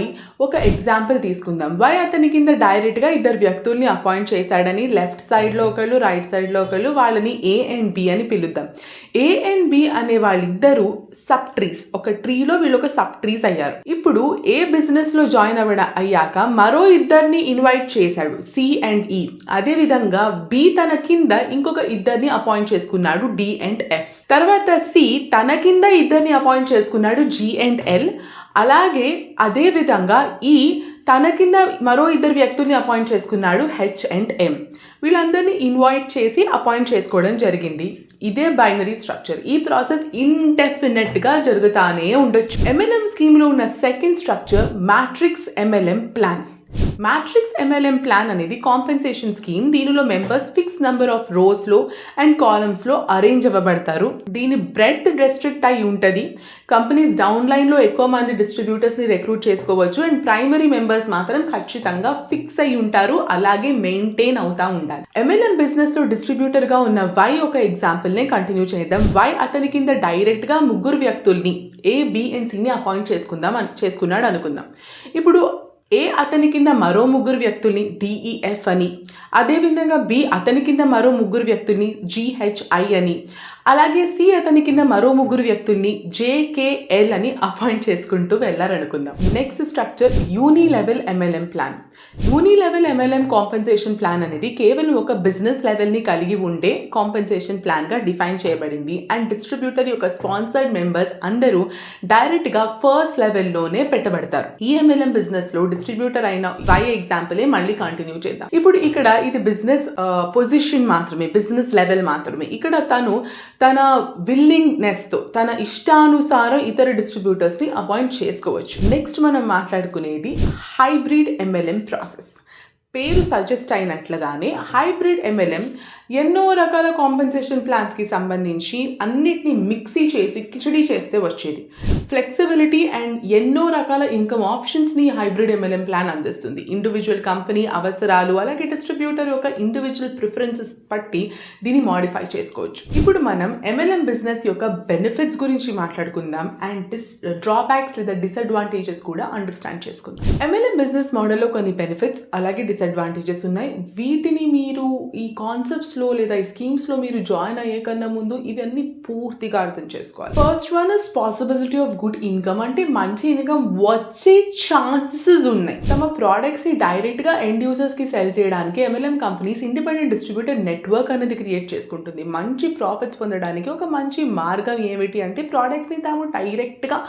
ఒక ఎగ్జాంపుల్ తీసుకుందాం. వై అతని కింద డైరెక్ట్గా ఇద్దరు వ్యక్తుల్ని అపాయింట్ చేశాడని లెఫ్ట్ సైడ్లో ఒకళ్ళు, రైట్ సైడ్లో ఒకళ్ళు, వాళ్ళని A and B అని పిలుద్దాం. A and B అనే వాళ్ళిద్దరూ సబ్ ట్రీస్, ఒక ట్రీలో వీళ్ళు ఒక సబ్ ట్రీస్ అయ్యారు. ఇప్పుడు ఏ బిజినెస్లో జాయిన్ అయ్యాక మరో ఇద్దరిని ఇన్వైట్ చేశాడు, C and E. అదేవిధంగా B తన కింద ఇంకొక ఇద్దరిని అపాయింట్ చేసుకున్నాడు, D and F. తర్వాత C తన కింద ఇద్దరిని అపాయింట్ చేసుకున్నాడు, G and L. అలాగే అదే విధంగా E తన కింద మరో ఇద్దరు వ్యక్తుల్ని అపాయింట్ చేసుకున్నాడు, H and M. వీళ్ళందరినీ ఇన్వైట్ చేసి అపాయింట్ చేసుకోవడం జరిగింది. ఇదే బైనరీ స్ట్రక్చర్. ఈ ప్రాసెస్ ఇండెఫినెట్గా జరుగుతానే ఉండొచ్చు. MLM స్కీమ్లో ఉన్న second structure matrix MLM plan. Matrix MLM plan అనేది కాంపెన్సేషన్ స్కీమ్. దీనిలో మెంబర్స్ ఫిక్స్ నెంబర్ ఆఫ్ రోస్లో అండ్ కాలమ్స్లో అరేంజ్ అవ్వబడతారు. దీని బ్రెడ్త్ రెస్ట్రిక్ట్ అయి ఉంటుంది. కంపెనీస్ డౌన్ లైన్లో ఎక్కువ మంది డిస్ట్రిబ్యూటర్స్ని రిక్రూట్ చేసుకోవచ్చు అండ్ ప్రైమరీ మెంబర్స్ మాత్రం ఖచ్చితంగా ఫిక్స్ అయి ఉంటారు, అలాగే మెయింటైన్ అవుతూ ఉండాలి. MLM బిజినెస్లో డిస్ట్రిబ్యూటర్గా ఉన్న వై ఒక ఎగ్జాంపుల్నే కంటిన్యూ చేద్దాం. వై అతని కింద డైరెక్ట్గా 3 వ్యక్తుల్ని A, B and Cని అపాయింట్ చేసుకున్నాడు అనుకుందాం. ఇప్పుడు A అతని కింద మరో 3 వ్యక్తుల్ని DEF అని, అదేవిధంగా B అతని కింద మరో 3 వ్యక్తుల్ని GHI అని, అలాగే C అతని కింద మరో 3 వ్యక్తుల్ని JKL అని అపాయింట్ చేసుకుంటూ వెళ్ళారనుకుందాం. Next structure uni level MLM plan. Uni level MLM compensation plan అనేది కేవలం ఒక బిజినెస్ లెవెల్ని కలిగి ఉండే కాంపెన్సేషన్ ప్లాన్గా డిఫైన్ చేయబడింది. అండ్ డిస్ట్రిబ్యూటర్ యొక్క స్పాన్సర్డ్ మెంబర్స్ అందరూ డైరెక్ట్గా ఫస్ట్ లెవెల్లోనే పెట్టబడతారు. ఈ MLM బిజినెస్లో డిస్ట్రిబ్యూటర్ అయిన వై ఎగ్జాంపులే మళ్ళీ కంటిన్యూ చేద్దాం. ఇప్పుడు ఇక్కడ ఇది బిజినెస్ పొజిషన్ మాత్రమే, బిజినెస్ లెవెల్ మాత్రమే. ఇక్కడ తన విల్లింగ్నెస్తో తన ఇష్టానుసారం ఇతర డిస్ట్రిబ్యూటర్స్ని అపాయింట్ చేసుకోవచ్చు. నెక్స్ట్ మనం మాట్లాడుకునేది హైబ్రిడ్ MLM ప్రాసెస్. పేరు సజెస్ట్ అయినట్లుగానే హైబ్రిడ్ MLM ఎన్నో రకాల కాంపెన్సేషన్ ప్లాన్స్కి సంబంధించి అన్నిటినీ మిక్సీ చేసి కిచడీ చేస్తే వచ్చేది. ఫ్లెక్సిబిలిటీ అండ్ ఎన్నో రకాల ఇన్కమ్ ఆప్షన్స్ని హైబ్రిడ్ MLM ప్లాన్ అందిస్తుంది. ఇండివిజువల్ కంపెనీ అవసరాలు, అలాగే డిస్ట్రిబ్యూటర్ యొక్క ఇండివిజువల్ ప్రిఫరెన్సెస్ బట్టి దీన్ని మాడిఫై చేసుకోవచ్చు. ఇప్పుడు మనం MLM బిజినెస్ యొక్క బెనిఫిట్స్ గురించి మాట్లాడుకుందాం అండ్ డ్రాబ్యాక్స్ లేదా డిసడ్వాంటేజెస్ కూడా అండర్స్టాండ్ చేసుకుందాం. MLM బిజినెస్ మోడల్లో కొన్ని బెనిఫిట్స్ అలాగే డిసడ్వాంటేజెస్ ఉన్నాయి. వీటిని మీరు ఈ కాన్సెప్ట్స్లో లేదా ఈ స్కీమ్స్లో మీరు జాయిన్ అయ్యే కన్నా ముందు ఇవన్నీ పూర్తిగా అర్థం చేసుకోవాలి. First one is possibility of good income. అంటే మంచి ఇన్కమ్ వచ్చే ఛాన్సెస్ ఉన్నాయి. తమ ప్రోడక్ట్స్ని డైరెక్ట్గా ఎండ్ యూజర్స్కి సెల్ చేయడానికి MLM companies independent distributor network అనేది క్రియేట్ చేసుకుంటుంది. మంచి ప్రాఫిట్స్ పొందడానికి ఒక మంచి మార్గం ఏమిటి అంటే ప్రోడక్ట్స్ని తాము డైరెక్ట్గా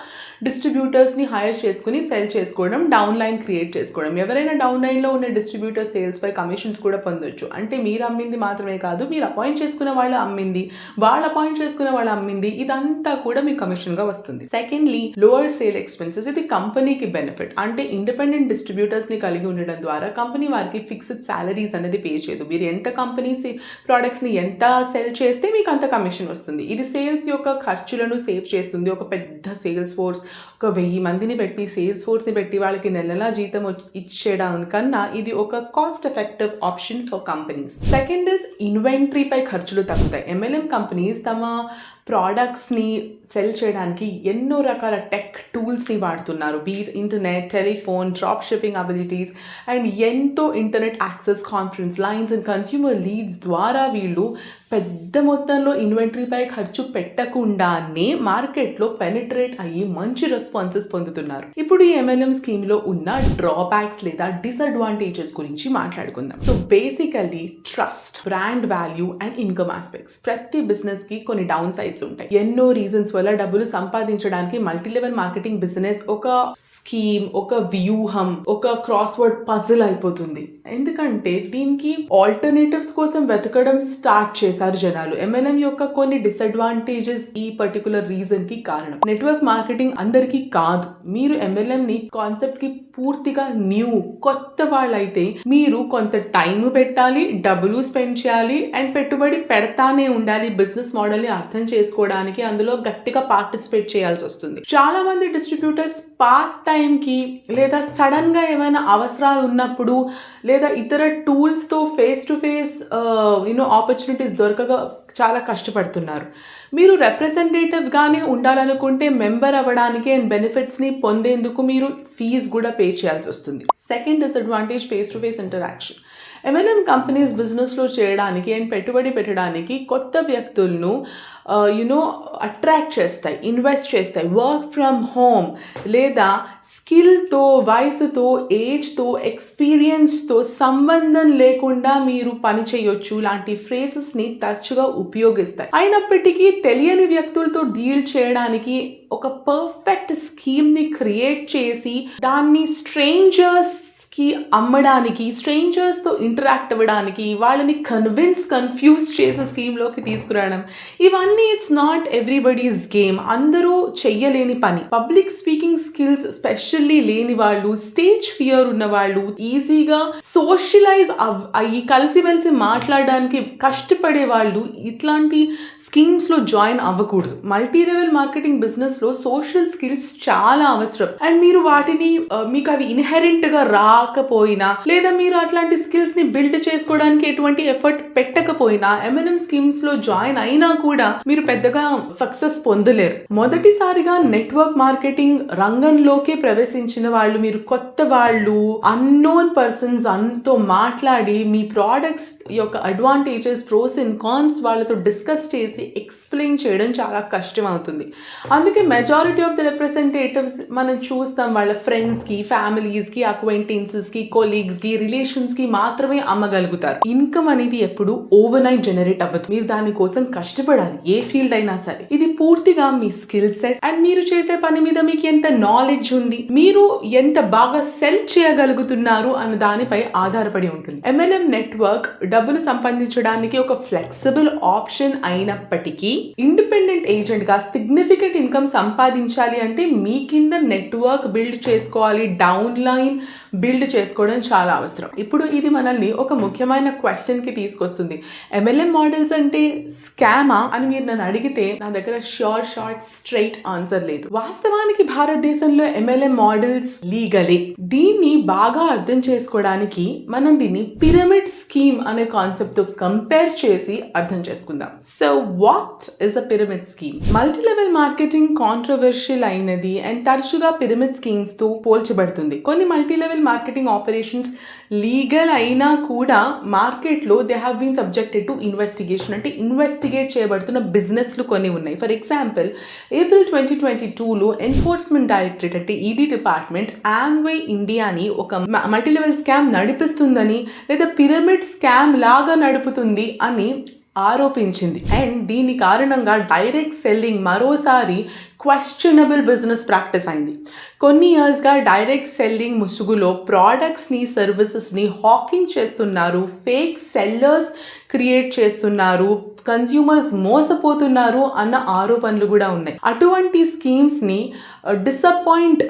డిస్ట్రిబ్యూటర్స్ని హైర్ చేసుకుని సెల్ చేసుకోవడం, డౌన్ లైన్ క్రియేట్ చేసుకోవడం. ఎవరైనా డౌన్ లైన్లో ఉన్న డిస్ట్రిబ్యూటర్ సేల్స్ పై కమిషన్స్ కూడా పొందొచ్చు. అంటే మీరు అమ్మింది మాత్రమే కాదు, మీరు అపాయింట్ చేసుకున్న వాళ్ళు అమ్మింది, వాళ్ళు అపాయింట్ చేసుకున్న వాళ్ళు అమ్మింది, ఇదంతా కూడా మీకు కమిషన్గా వస్తుంది. Second secondly lower sale expenses. ఇది కంపెనీకి బెనిఫిట్. అంటే ఇండిపెండెంట్ డిస్ట్రిబ్యూటర్స్ ని కలిగి ఉండడం ద్వారా కంపెనీ వారికి ఫిక్స్డ్ సాలరీస్ అనేది పే చేయదు. మీరు ఎంత కంపెనీస్ ప్రోడక్ట్స్ ని ఎంత సెల్ చేస్తే మీకు అంత కమిషన్ వస్తుంది. ఇది సేల్స్ యొక్క ఖర్చులను సేవ్ చేస్తుంది. ఒక పెద్ద సేల్స్ ఫోర్స్, ఒక 1000 మందిని పెట్టి సేల్స్ ఫోర్స్ ని పెట్టి వాళ్ళకి నెలలా జీతం ఇచ్చేయడానికన్నా ఇది ఒక cost effective option for companies. Second is inventory పై ఖర్చులు తగ్గుతాయి. MLM కంపెనీస్ తమ ప్రోడక్ట్స్ని సెల్ చేయడానికి ఎన్నో రకాల టెక్ టూల్స్ని వాడుతున్నారు. Be it internet, telephone, drop shipping abilities and ఎంతో internet access, conference lines and consumer leads ద్వారా వీళ్ళు పెద్ద మొత్తంలో ఇన్వెంటరీపై ఖర్చు పెట్టకుండానే మార్కెట్లో పెనిట్రేట్ అయ్యి మంచి రెస్పాన్సెస్ పొందుతున్నారు. ఇప్పుడు ఈ MLM స్కీమ్లో ఉన్న డ్రాబ్యాక్స్ లేదా డిసడ్వాంటేజెస్ గురించి మాట్లాడుకుందాం. So basically trust, brand value and income aspects. ప్రతి బిజినెస్కి కొన్ని డౌన్ సైడ్స్ ఉంటాయి. ఎన్నో రీజన్స్ వల్ల డబ్బులు సంపాదించడానికి మల్టీ లెవెల్ మార్కెటింగ్ బిజినెస్ ఒక స్కీమ్, ఒక వ్యూహం, ఒక క్రాస్వర్డ్ పజిల్ అయిపోతుంది. ఎందుకంటే దీనికి ఆల్టర్నేటివ్స్ కోసం వెతకడం స్టార్ట్ చేశారు జనాలు. MLM యొక్క కొన్ని డిసడ్వాంటేజెస్ ఈ పర్టికులర్ రీజన్ కి కారణం. నెట్వర్క్ మార్కెటింగ్ అందరికీ కాదు. మీరు MLM ని కాన్సెప్ట్ కి పూర్తిగా కొత్త వాళ్ళైతే మీరు కొంత టైం పెట్టాలి, డబ్బులు స్పెండ్ చేయాలి అండ్ పెట్టుబడి పెడతానే ఉండాలి. బిజినెస్ మోడల్ ని అర్థం చేసుకోవడానికి అందులో గట్టిగా పార్టిసిపేట్ చేయాల్సి వస్తుంది. చాలా మంది డిస్ట్రిబ్యూటర్స్ పార్ట్ టైం కి లేదా సడన్ గా ఏమైనా అవసరాలు ఉన్నప్పుడు లేదా ఇతర టూల్స్ తో ఫేస్ టు ఫేస్ ఆపర్చునిటీస్ దొరకగా చాలా కష్టపడుతున్నారు. మీరు రిప్రజెంటేటివ్గానే ఉండాలనుకుంటే మెంబర్ అవ్వడానికి అండ్ బెనిఫిట్స్ని పొందేందుకు మీరు ఫీజు కూడా పే చేయాల్సి వస్తుంది. Second disadvantage face to face interaction. MLM companies బిజినెస్లో చేయడానికి అండ్ పెట్టుబడి పెట్టడానికి కొత్త వ్యక్తులను అట్రాక్ట్ చేస్తాయి, ఇన్వెస్ట్ చేస్తాయి. వర్క్ ఫ్రమ్ హోమ్ లేదా స్కిల్తో, వయసుతో, ఏజ్తో, ఎక్స్పీరియన్స్తో సంబంధం లేకుండా మీరు పని చేయొచ్చు లాంటి ఫ్రేజెస్ని తరచుగా ఉపయోగిస్తాయి. అయినప్పటికీ తెలియని వ్యక్తులతో డీల్ చేయడానికి ఒక పర్ఫెక్ట్ స్కీమ్ని క్రియేట్ చేసి దాన్ని స్ట్రేంజర్స్కి అమ్మడానికి, స్ట్రేంజర్స్తో ఇంటరాక్ట్ అవ్వడానికి, వాళ్ళని కన్ఫ్యూజ్ చేసే స్కీమ్లోకి తీసుకురావడం, ఇవన్నీ ఇట్స్ నాట్ ఎవ్రీబడీస్ గేమ్. అందరూ చెయ్యలేని పని. పబ్లిక్ స్పీకింగ్ స్కిల్స్ స్పెషల్లీ లేని వాళ్ళు, స్టేజ్ ఫియర్ ఉన్న వాళ్ళు, ఈజీగా సోషలైజ్ అయ్యి కలిసిమెలిసి మాట్లాడడానికి కష్టపడే వాళ్ళు ఇట్లాంటి స్కీమ్స్లో జాయిన్ అవ్వకూడదు. మల్టీ లెవెల్ మార్కెటింగ్ బిజినెస్లో సోషల్ స్కిల్స్ చాలా అవసరం అండ్ మీరు వాటిని మీకు అవి ఇన్హెరెంట్గా రాకపోయినా లేదా మీరు అట్లాంటి స్కిల్స్ ని బిల్డ్ చేసుకోవడానికి ఎటువంటి ఎఫర్ట్ పెట్టకపోయినా MLM స్కీమ్స్ లో జాయిన్ అయినా కూడా మీరు పెద్దగా సక్సెస్ పొందలేరు. మొదటిసారిగా నెట్వర్క్ మార్కెటింగ్ రంగంలోకి ప్రవేశించిన వాళ్ళు, మీరు కొత్త వాళ్ళు, అన్నోన్ పర్సన్స్ అంతో మాట్లాడి మీ ప్రోడక్ట్స్ యొక్క అడ్వాంటేజెస్, ప్రోస్ అండ్ కాన్స్ వాళ్ళతో డిస్కస్ చేసి ఎక్స్ప్లెయిన్ చేయడం చాలా కష్టం అవుతుంది. అందుకే మెజారిటీ ఆఫ్ ద రిప్రజెంటేటివ్స్ మనం చూస్తాం వాళ్ళ ఫ్రెండ్స్ కి, ఫ్యామిలీస్ కి, అక్వైంటెన్సెస్ కి, కొలీగ్స్ కి, రిలేషన్స్ కి మాత్రమే అమ్మగలుగుతారు. ఇన్కమ్ అనేది ఎప్పుడు ఓవర్ నైట్ జనరేట్ అవ్వదు. మీరు దానికోసం కష్టపడాలి, ఏ ఫీల్డ్ అయినా సరే. ఇది పూర్తిగా మీ స్కిల్ సెట్ అండ్ మీరు చేసే పని మీద మీకు ఎంత నాలెడ్జ్ ఉంది, మీరు ఎంత బాగా సెల్ చేయగలుగుతున్నారు అన్న దానిపై ఆధారపడి ఉంటుంది. MLM నెట్వర్క్ డబ్బులు సంపాదించడానికి ఒక ఫ్లెక్సిబుల్ ఆప్షన్ అయినప్పటికీ ఇండిపెండెంట్ ఏజెంట్ గా సిగ్నిఫికెంట్ ఇన్కమ్ సంపాదించాలి అంటే మీ కింద నెట్వర్క్ బిల్డ్ చేసుకోవాలి, డౌన్ లైన్ బిల్డ్ చేసుకోవడం చాలా అవసరం. ఇప్పుడు ఇది మనల్ని ఒక ముఖ్యమైన క్వశ్చన్ కి తీసుకొస్తుంది. MLM మోడల్స్ అంటే స్కామా అని మీరు నన్ను అడిగితే నా దగ్గర షార్ట్ స్ట్రైట్ ఆన్సర్ లేదు. వాస్తవానికి భారతదేశంలో MLM మోడల్స్ లీగలే. దీన్ని బాగా అర్థం చేసుకోవడానికి మనం దీన్ని పిరమిడ్ స్కీమ్ అనే కాన్సెప్ట్ తో కంపేర్ చేసి అర్థం చేసుకుందాం. So what is a pyramid scheme? Multi level marketing controversial అయినది అండ్ తరచుగా పిరమిడ్ స్కీమ్స్ తో పోల్చబడుతుంది. కొన్ని multi level marketing operations legal అయినా కూడా మార్కెట్లో they have been subjected to investigation. అంటే ఇన్వెస్టిగేట్ చేయబడుతున్న బిజినెస్లు కొన్ని ఉన్నాయి. ఫర్ ఎగ్జాంపుల్ ఏప్రిల్ 2022లో ఎన్ఫోర్స్మెంట్ డైరెక్టరేట్ అంటే ED డిపార్ట్మెంట్ ఆమ్వే ఇండియాని ఒక మల్టీ లెవెల్ స్కామ్ నడిపిస్తుందని లేదా పిరమిడ్ స్కామ్ లాగా నడుపుతుంది అని ఆరోపించింది. అండ్ దీని కారణంగా డైరెక్ట్ సెల్లింగ్ మరోసారి క్వశ్చనబుల్ బిజినెస్ ప్రాక్టీస్ అయింది. కొన్ని ఇయర్స్గా డైరెక్ట్ సెల్లింగ్ ముసుగులో ప్రోడక్ట్స్ని సర్వీసెస్ని హాకింగ్ చేస్తున్నారు, ఫేక్ సెల్లర్స్ క్రియేట్ చేస్తున్నారు, కన్స్యూమర్స్ మోసపోతున్నారు అన్న ఆరోపణలు కూడా ఉన్నాయి. అటువంటి స్కీమ్స్ని డిసప్పాయింట్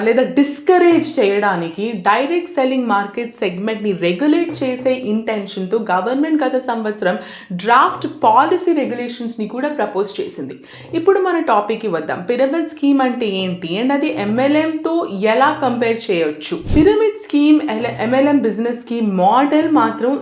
లేదా డిస్కరేజ్ చేయడానికి డైరెక్ట్ సెల్లింగ్ మార్కెట్ సెగ్మెంట్ని రెగ్యులేట్ చేసే ఇంటెన్షన్తో గవర్నమెంట్ గత సంవత్సరం డ్రాఫ్ట్ పాలసీ రెగ్యులేషన్స్ని కూడా ప్రపోజ్ చేసింది. ఇప్పుడు మన టాపిక్కి వద్దాం. పిరమిడ్ స్కీమ్ అంటే ఏంటి అండ్ అది MLMతో ఎలా కంపేర్ చేయొచ్చు? Pyramid scheme MLM business scheme model మాత్రం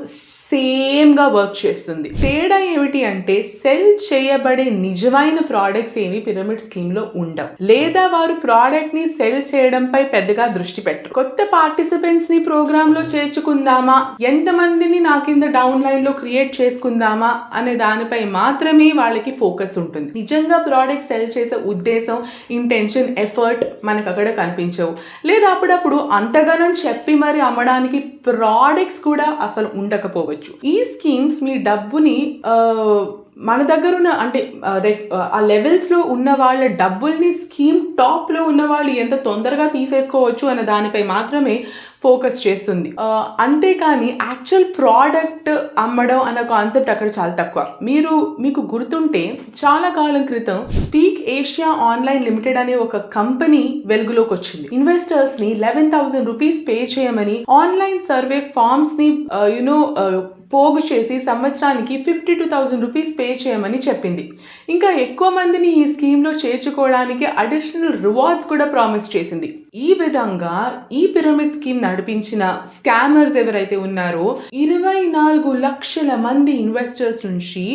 సేమ్గా వర్క్ చేస్తుంది. తేడా ఏమిటి అంటే సెల్ చేయబడే నిజమైన ప్రోడక్ట్స్ ఏమి పిరమిడ్ స్కీమ్లో ఉండవు, లేదా వారు ప్రోడక్ట్ని సెల్ చేయడంపై పెద్దగా దృష్టి పెట్టరు. కొత్త పార్టిసిపెంట్స్ని ప్రోగ్రాంలో చేర్చుకుందామా, ఎంతమందిని నా కింద డౌన్ లైన్లో క్రియేట్ చేసుకుందామా అనే దానిపై మాత్రమే వాళ్ళకి ఫోకస్ ఉంటుంది. నిజంగా ప్రోడక్ట్ సెల్ చేసే ఉద్దేశం, ఇంటెన్షన్, ఎఫర్ట్ మనకు అక్కడ కనిపించవు. లేదా అప్పుడప్పుడు అంతగానం చెప్పి మరి అమ్మడానికి ప్రోడక్ట్స్ కూడా అసలు ఉండకపోవచ్చు. ఈ స్కీమ్స్ మీ డబ్బుని మన దగ్గర ఉన్న అంటే ఆ లెవెల్స్లో ఉన్న వాళ్ళ డబ్బుల్ని స్కీమ్ టాప్లో ఉన్న వాళ్ళు ఎంత తొందరగా తీసేసుకోవచ్చు అనే దానిపై మాత్రమే ఫోకస్ చేస్తుంది. అంతేకాని యాక్చువల్ ప్రోడక్ట్ అమ్మడం అన్న కాన్సెప్ట్ అక్కడ చాలా తక్కువ. మీకు గుర్తుంటే చాలా కాలం క్రితం స్పీక్ ఏషియా ఆన్లైన్ లిమిటెడ్ అనే ఒక కంపెనీ వెలుగులోకి వచ్చింది. ఇన్వెస్టర్స్ ని 11,000 రూపీస్ పే చేయమని ఆన్లైన్ సర్వే ఫార్మ్స్ ని పోగు చేసి సంవత్సరానికి 52,000 రూపీస్ పే చేయమని చెప్పింది. ఇంకా ఎక్కువ మందిని ఈ స్కీమ్లో చేర్చుకోవడానికి అడిషనల్ రివార్డ్స్ కూడా ప్రామిస్ చేసింది. ఈ విధంగా ఈ పిరమిడ్ స్కీమ్ నడిపించిన స్కామర్స్ ఎవరైతే ఉన్నారో 24 లక్షల మంది ఇన్వెస్టర్స్ నుంచి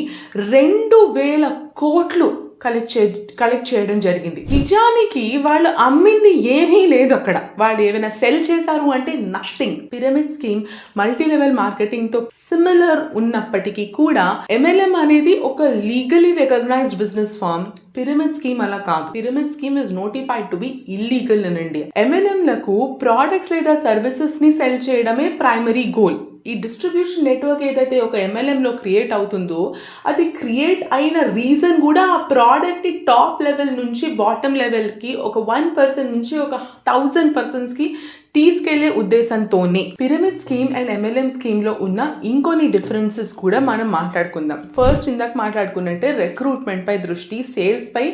2,000 కోట్లు కలెక్ట్ చేయడం జరిగింది. నిజానికి వాళ్ళు అమ్మింది ఏమీ లేదు అక్కడ. వాళ్ళు ఏమైనా సెల్ చేశారు అంటే nothing. Pyramid scheme multi level marketing తో సిమిలర్ ఉన్నప్పటికీ కూడా MLM అనేది ఒక legally recognised business form. Pyramid scheme అలా కాదు. Pyramid scheme is notified to be illegal in India. MLM లకు ప్రోడక్ట్స్ లేదా సర్వీసెస్ ని సెల్ చేయడమే ప్రైమరీ గోల్. ఈ డిస్ట్రిబ్యూషన్ నెట్వర్క్ ఏదైతే ఒక MLMలో క్రియేట్ అవుతుందో అది క్రియేట్ అయిన రీజన్ కూడా ఆ ప్రోడక్ట్ని టాప్ లెవెల్ నుంచి బాటమ్ లెవెల్కి ఒక 1% నుంచి ఒక 1,000 పర్సన్స్కి తీసుకెళ్లే ఉద్దేశంతోనే. పిరమిడ్ స్కీమ్ అండ్ MLM స్కీమ్లో ఉన్న ఇంకొన్ని డిఫరెన్సెస్ కూడా మనం మాట్లాడుకుందాం. ఫస్ట్ ఇందాక మాట్లాడుకున్నట్టే రిక్రూట్మెంట్ పై దృష్టి, సేల్స్ పై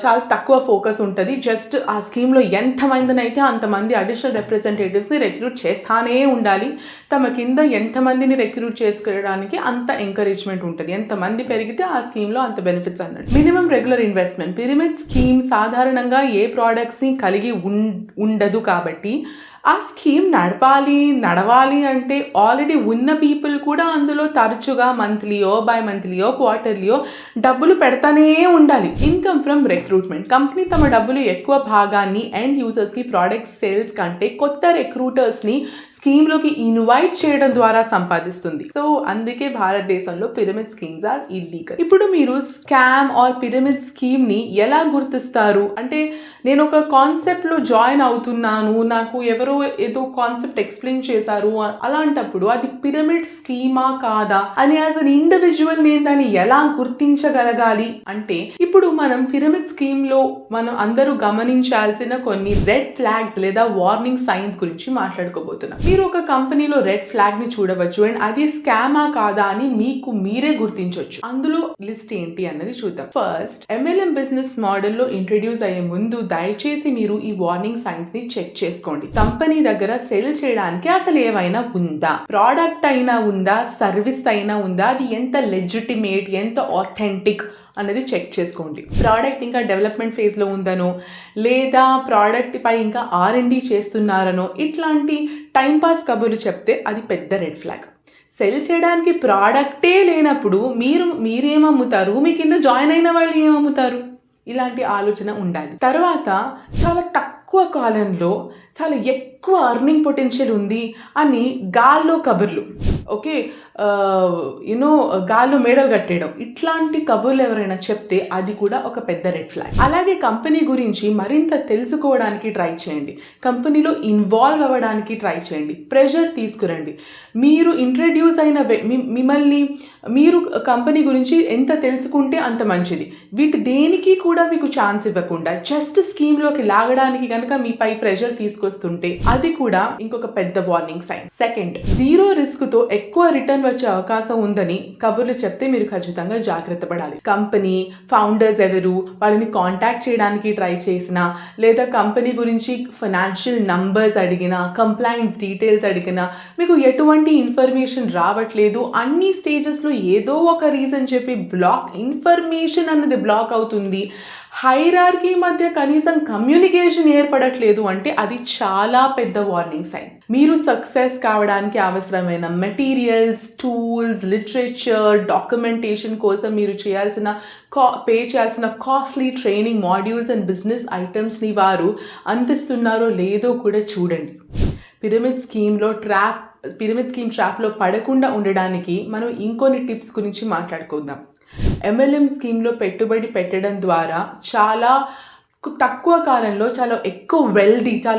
చాలా తక్కువ ఫోకస్ ఉంటుంది. జస్ట్ ఆ స్కీమ్లో ఎంతమందిని అయితే అంతమంది అడిషనల్ రిప్రజెంటేటివ్స్ని రిక్రూట్ చేస్తానే ఉండాలి. తమ కింద ఎంతమందిని రిక్రూట్ చేసుకోవడానికి అంత ఎంకరేజ్మెంట్ ఉంటుంది. ఎంతమంది పెరిగితే ఆ స్కీమ్లో అంత బెనిఫిట్స్ అన్నట్టు. Minimum regular investment. Pyramid scheme సాధారణంగా ఏ ప్రోడక్ట్స్ని కలిగి ఉండదు కాబట్టి ఆ స్కీమ్ నడవాలి అంటే ఆల్రెడీ ఉన్న పీపుల్ కూడా అందులో తరచుగా మంత్లీయో, బై మంత్లీయో, క్వార్టర్లీయో డబ్బులు పెడతానే ఉండాలి. Income from recruitment. కంపెనీ తమ డబ్బులు ఎక్కువ భాగాన్ని ఎండ్ యూజర్స్కి ప్రోడక్ట్ సేల్స్ కంటే కొత్త రిక్రూటర్స్ని స్కీమ్లోకి ఇన్వైట్ చేయడం ద్వారా సంపాదిస్తుంది. సో అందుకే భారతదేశంలో పిరమిడ్ స్కీమ్స్ ఆర్ ఇల్లీగల్. ఇప్పుడు మీరు స్కామ్ ఆర్ పిరమిడ్ స్కీమ్ని ఎలా గుర్తిస్తారు అంటే, నేను ఒక కాన్సెప్ట్లో జాయిన్ అవుతున్నాను, నాకు ఎవరో ఏదో కాన్సెప్ట్ ఎక్స్ప్లెయిన్ చేశారు, అలాంటప్పుడు అది పిరమిడ్ స్కీమా కాదా అని యాజ్ అన్ ఇండివిజువల్ నేను దాన్ని ఎలా గుర్తించగలగాలి అంటే, ఇప్పుడు మనం పిరమిడ్ స్కీమ్లో మనం అందరూ గమనించాల్సిన కొన్ని రెడ్ ఫ్లాగ్స్ లేదా వార్నింగ్ సైన్స్ గురించి మాట్లాడుకోబోతున్నాం. మీరు ఒక కంపెనీలో రెడ్ ఫ్లాగ్ ని చూడవచ్చు అండ్ అది స్కామా కాదా అని మీకు మీరే గుర్తించవచ్చు. అందులో లిస్ట్ ఏంటి అన్నది చూద్దాం. ఫస్ట్, MLM బిజినెస్ మోడల్లో ఇంట్రడ్యూస్ అయ్యే ముందు దయచేసి మీరు ఈ వార్నింగ్ సైన్స్ ని చెక్ చేసుకోండి. కంపెనీ దగ్గర సెల్ చేయడానికి అసలు ఏవైనా ఉందా, ప్రోడక్ట్ అయినా ఉందా, సర్వీస్ అయినా ఉందా, అది ఎంత లెజిటిమేట్, ఎంత ఆథెంటిక్ అనేది చెక్ చేసుకోండి. ప్రోడక్ట్ ఇంకా డెవలప్మెంట్ ఫేజ్లో ఉందనో, లేదా ప్రోడక్ట్ పై ఇంకా R&D చేస్తున్నారనో ఇట్లాంటి టైంపాస్ కబుర్లు చెప్తే అది పెద్ద రెడ్ ఫ్లాగ్. సెల్ చేయడానికి ప్రోడక్టే లేనప్పుడు మీరేమమ్ముతారు, మీ కింద జాయిన్ అయిన వాళ్ళు ఏమమ్ముతారు? ఇలాంటి ఆలోచన ఉండాలి. తర్వాత, చాలా తక్కువ కాలంలో చాలా ఎక్కువ అర్నింగ్ పొటెన్షియల్ ఉంది అని గాల్లో కబుర్లు. ఓకే, యూనో గాల్లో మేడలు కట్టేయడం, ఇట్లాంటి కబుర్లు ఎవరైనా చెప్తే అది కూడా ఒక పెద్ద రెడ్ ఫ్లాగ్. అలాగే కంపెనీ గురించి మరింత తెలుసుకోవడానికి ట్రై చేయండి, కంపెనీలో ఇన్వాల్వ్ అవ్వడానికి ట్రై చేయండి, ప్రెషర్ తీసుకురండి. మీరు ఇంట్రడ్యూస్ అయిన మిమ్మల్ని మీరు కంపెనీ గురించి ఎంత తెలుసుకుంటే అంత మంచిది. వీటి దేనికి కూడా మీకు ఛాన్స్ ఇవ్వకుండా జస్ట్ స్కీమ్లోకి లాగడానికి కనుక మీపై ప్రెషర్ తీసుకొస్తుంటే అది కూడా ఇంకొక పెద్ద warning sign. Second, zero risk తో ఎక్కువ రిటర్న్ వచ్చే అవకాశం ఉందని కబుర్లు చెప్తే మీరు ఖచ్చితంగా జాగ్రత్త పడాలి. కంపెనీ ఫౌండర్స్ ఎవరు, వాళ్ళని కాంటాక్ట్ చేయడానికి ట్రై చేసినా, లేదా కంపెనీ గురించి ఫైనాన్షియల్ నంబర్స్ అడిగినా, కంప్లైన్స్ డీటెయిల్స్ అడిగినా మీకు ఎటువంటి ఇన్ఫర్మేషన్ రావట్లేదు, అన్ని స్టేజెస్లో ఏదో ఒక రీజన్ చెప్పి ఇన్ఫర్మేషన్ అన్నది బ్లాక్ అవుతుంది, హైరార్కీ మధ్య కనీసం కమ్యూనికేషన్ ఏర్పడట్లేదు అంటే అది చాలా పెద్ద వార్నింగ్ సైన్. మీరు సక్సెస్ కావడానికి అవసరమైన మెటీరియల్స్, టూల్స్, లిటరేచర్, డాక్యుమెంటేషన్ కోసం మీరు పే చేయాల్సిన costly training modules and business ఐటమ్స్ని వారు అందిస్తున్నారో లేదో కూడా చూడండి. పిరమిడ్ స్కీమ్ ట్రాప్లో పడకుండా ఉండడానికి మనం ఇంకొన్ని టిప్స్ గురించి మాట్లాడుకుందాం. MLM స్కీమ్లో పెట్టుబడి పెట్టడం ద్వారా చాలా తక్కువ కాలంలో చాలా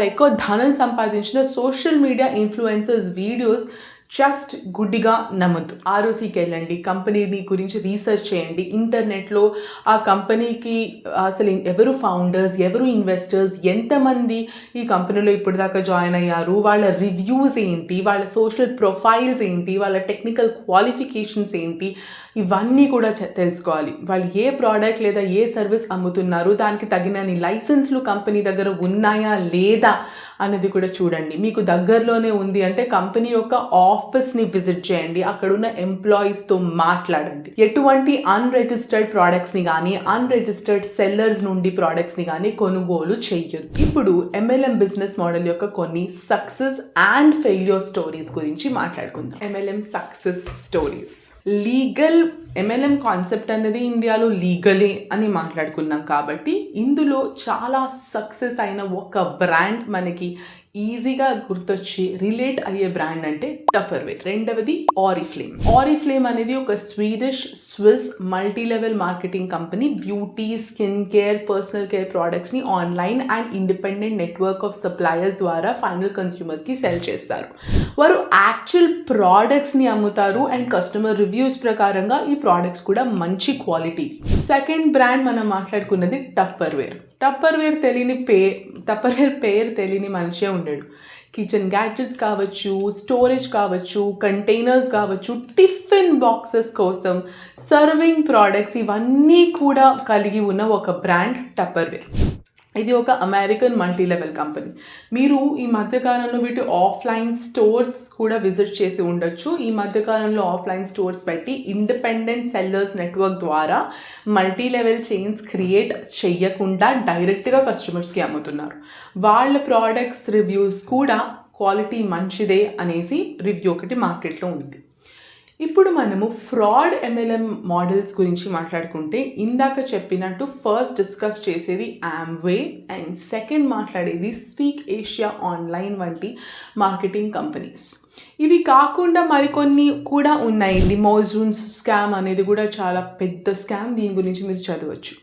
ఎక్కువ ధనం సంపాదించిన social media influencers videos just గుడ్డిగా నమ్మద్దు. ROCకి వెళ్ళండి, కంపెనీని గురించి రీసెర్చ్ చేయండి, ఇంటర్నెట్లో ఆ కంపెనీకి అసలు ఎవరు ఫౌండర్స్, ఎవరు ఇన్వెస్టర్స్, ఎంతమంది ఈ కంపెనీలో ఇప్పటిదాకా జాయిన్ అయ్యారు, వాళ్ళ రివ్యూస్ ఏంటి, వాళ్ళ సోషల్ ప్రొఫైల్స్ ఏంటి, వాళ్ళ టెక్నికల్ క్వాలిఫికేషన్స్ ఏంటి, ఇవన్నీ కూడా తెలుసుకోవాలి. వాళ్ళు ఏ ప్రోడక్ట్ లేదా ఏ సర్వీస్ అమ్ముతున్నారు, దానికి తగినన్ని లైసెన్స్లు కంపెనీ దగ్గర ఉన్నాయా లేదా అనేది కూడా చూడండి. మీకు దగ్గరలోనే ఉంది అంటే కంపెనీ యొక్క ఆఫీస్ని విజిట్ చేయండి, అక్కడున్న ఎంప్లాయీస్తో మాట్లాడండి. ఎటువంటి అన్రిజిస్టర్డ్ ప్రోడక్ట్స్ని కానీ అన్రిజిస్టర్డ్ సెల్లర్స్ నుండి ప్రోడక్ట్స్ని కానీ కొనుగోలు చేయొద్దు. ఇప్పుడు MLM బిజినెస్ మోడల్ యొక్క కొన్ని సక్సెస్ అండ్ ఫెయిల్యూర్ స్టోరీస్ గురించి మాట్లాడుకుందాం. MLM success stories. Legal MLM concept అనేది ఇండియాలో లీగలే అని మాట్లాడుకున్నాం కాబట్టి ఇందులో చాలా సక్సెస్ అయిన ఒక బ్రాండ్ మనకి ఈజీగా గుర్తొచ్చి రిలేట్ అయ్యే బ్రాండ్ అంటే టప్పర్వేర్. రెండవది ఆరిఫ్లేమ్. ఆరిఫ్లేమ్ అనేది ఒక Swiss multi level marketing company. Beauty, skin care, personal care ప్రోడక్ట్స్ని online and independent network of suppliers ద్వారా ఫైనల్ కన్స్యూమర్స్కి సెల్ చేస్తారు. వారు యాక్చువల్ ప్రోడక్ట్స్ని అమ్ముతారు అండ్ కస్టమర్ రివ్యూస్ ప్రకారంగా ఈ ప్రోడక్ట్స్ కూడా మంచి క్వాలిటీ. సెకండ్ బ్రాండ్ మనం మాట్లాడుకున్నది టప్పర్వేర్. టప్పర్వేర్ పేరు తెలియని మనిషే ఉండడు. కిచెన్ గ్యాడ్జెట్స్ కావచ్చు, స్టోరేజ్ కావచ్చు, కంటైనర్స్ కావచ్చు, టిఫిన్ బాక్సెస్ కోసం సర్వింగ్ ప్రోడక్ట్స్, ఇవన్నీ కూడా కలిగి ఉన్న ఒక బ్రాండ్ టప్పర్వేర్. ఇది ఒక అమెరికన్ మల్టీ లెవెల్ కంపెనీ. మీరు ఈ మధ్యకాలంలో వీటి ఆఫ్లైన్ స్టోర్స్ కూడా విజిట్ చేసి ఉండొచ్చు. ఈ మధ్యకాలంలో ఆఫ్లైన్ స్టోర్స్ పెట్టి ఇండిపెండెంట్ సెల్లర్స్ నెట్వర్క్ ద్వారా మల్టీ లెవెల్ చైన్స్ క్రియేట్ చేయకుండా డైరెక్ట్గా కస్టమర్స్కి అమ్ముతున్నారు. వాళ్ళ ప్రోడక్ట్స్ రివ్యూస్ కూడా క్వాలిటీ మంచిదే అనేసి రివ్యూ ఒకటి మార్కెట్లో ఉంది. ఇప్పుడు మనము ఫ్రాడ్ MLM మోడల్స్ గురించి మాట్లాడుకుంటే ఇందాక చెప్పినట్టు ఫస్ట్ డిస్కస్ చేసేది Amway అండ్ సెకండ్ మాట్లాడేది స్పీక్ ఏషియా ఆన్లైన్ వంటి మార్కెటింగ్ కంపెనీస్. ఇవి కాకుండా మరికొన్ని కూడా ఉన్నాయి. లిమోజూన్స్ స్కామ్ అనేది కూడా చాలా పెద్ద స్కామ్, దీని గురించి మీరు చదవచ్చు.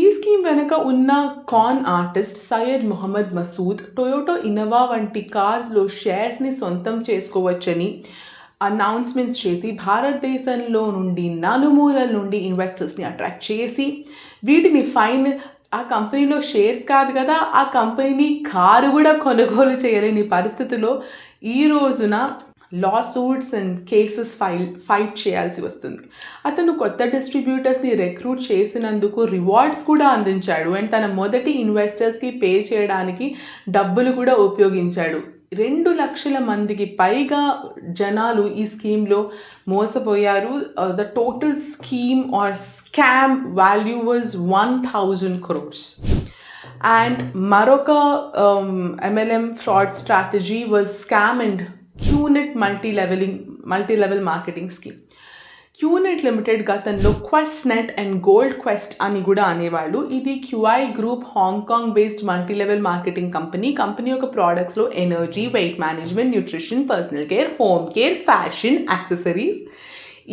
ఈ స్కీమ్ వెనుక ఉన్న con artist Syed Mohammed Masood Toyota Innova వంటి కార్స్లో షేర్స్ని సొంతం చేసుకోవచ్చని అనౌన్స్మెంట్స్ చేసి భారతదేశంలో నుండి నలుమూలల నుండి ఇన్వెస్టర్స్ని అట్రాక్ట్ చేసి వీటిని ఆ కంపెనీలో షేర్స్ కాదు కదా, ఆ కంపెనీని కారు కూడా కొనుగోలు చేయలేని పరిస్థితిలో ఈ రోజున లాసూట్స్ అండ్ కేసెస్ ఫైట్ చేయాల్సి వస్తుంది. అతను కొత్త డిస్ట్రిబ్యూటర్స్ని రిక్రూట్ చేసినందుకు రివార్డ్స్ కూడా అందించాడు అండ్ తన మొదటి ఇన్వెస్టర్స్కి పే చేయడానికి డబ్బులు కూడా ఉపయోగించాడు. 2 లక్షల మందికి పైగా జనాలు ఈ స్కీమ్లో మోసపోయారు. The total scheme or scam value was 1000 crores. And మరొక MLM fraud strategy was scam and QNet multi level marketing scheme. QNet limited గతంలో Quest Net and Gold Quest అని కూడా అనేవాళ్ళు. ఇది QI group Hong Kong based multi level marketing company యొక్క ప్రోడక్ట్స్లో energy, weight management, nutrition, personal care, home care, fashion, accessories.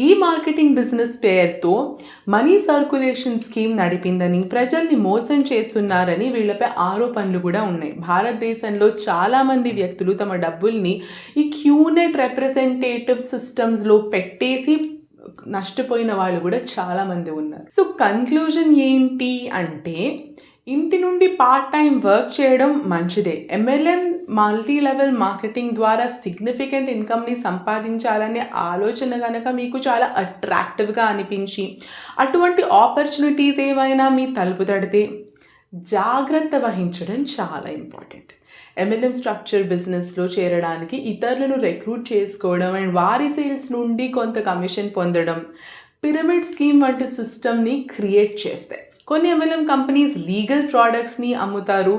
ఈ marketing business పేరుతో money circulation scheme నడిపిందని, ప్రజల్ని మోసం చేస్తున్నారని వీళ్ళపై ఆరోపణలు కూడా ఉన్నాయి. భారతదేశంలో చాలామంది వ్యక్తులు తమ డబ్బుల్ని ఈ క్యూనెట్ రిప్రజెంటేటివ్ సిస్టమ్స్లో పెట్టేసి నష్టపోయిన వాళ్ళు కూడా చాలామంది ఉన్నారు. సో కన్క్లూజన్ ఏంటి అంటే, ఇంటి నుండి పార్ట్ టైం వర్క్ చేయడం మంచిదే. MLM మల్టీ లెవెల్ మార్కెటింగ్ ద్వారా సిగ్నిఫికెంట్ ఇన్కమ్ని సంపాదించాలనే ఆలోచన కనుక మీకు చాలా అట్రాక్టివ్గా అనిపించి అటువంటి ఆపర్చునిటీస్ ఏమైనా మీ తలుపు తడితే జాగ్రత్త వహించడం చాలా ఇంపార్టెంట్. MLM స్ట్రక్చర్ బిజినెస్లో చేరడానికి ఇతరులను రిక్రూట్ చేసుకోవడం అండ్ వారి సేల్స్ నుండి కొంత కమిషన్ పొందడం పిరమిడ్ స్కీమ్ వంటి సిస్టమ్ని క్రియేట్ చేస్తాయి. కొన్ని MLM కంపెనీస్ లీగల్ ప్రోడక్ట్స్ని అమ్ముతారు,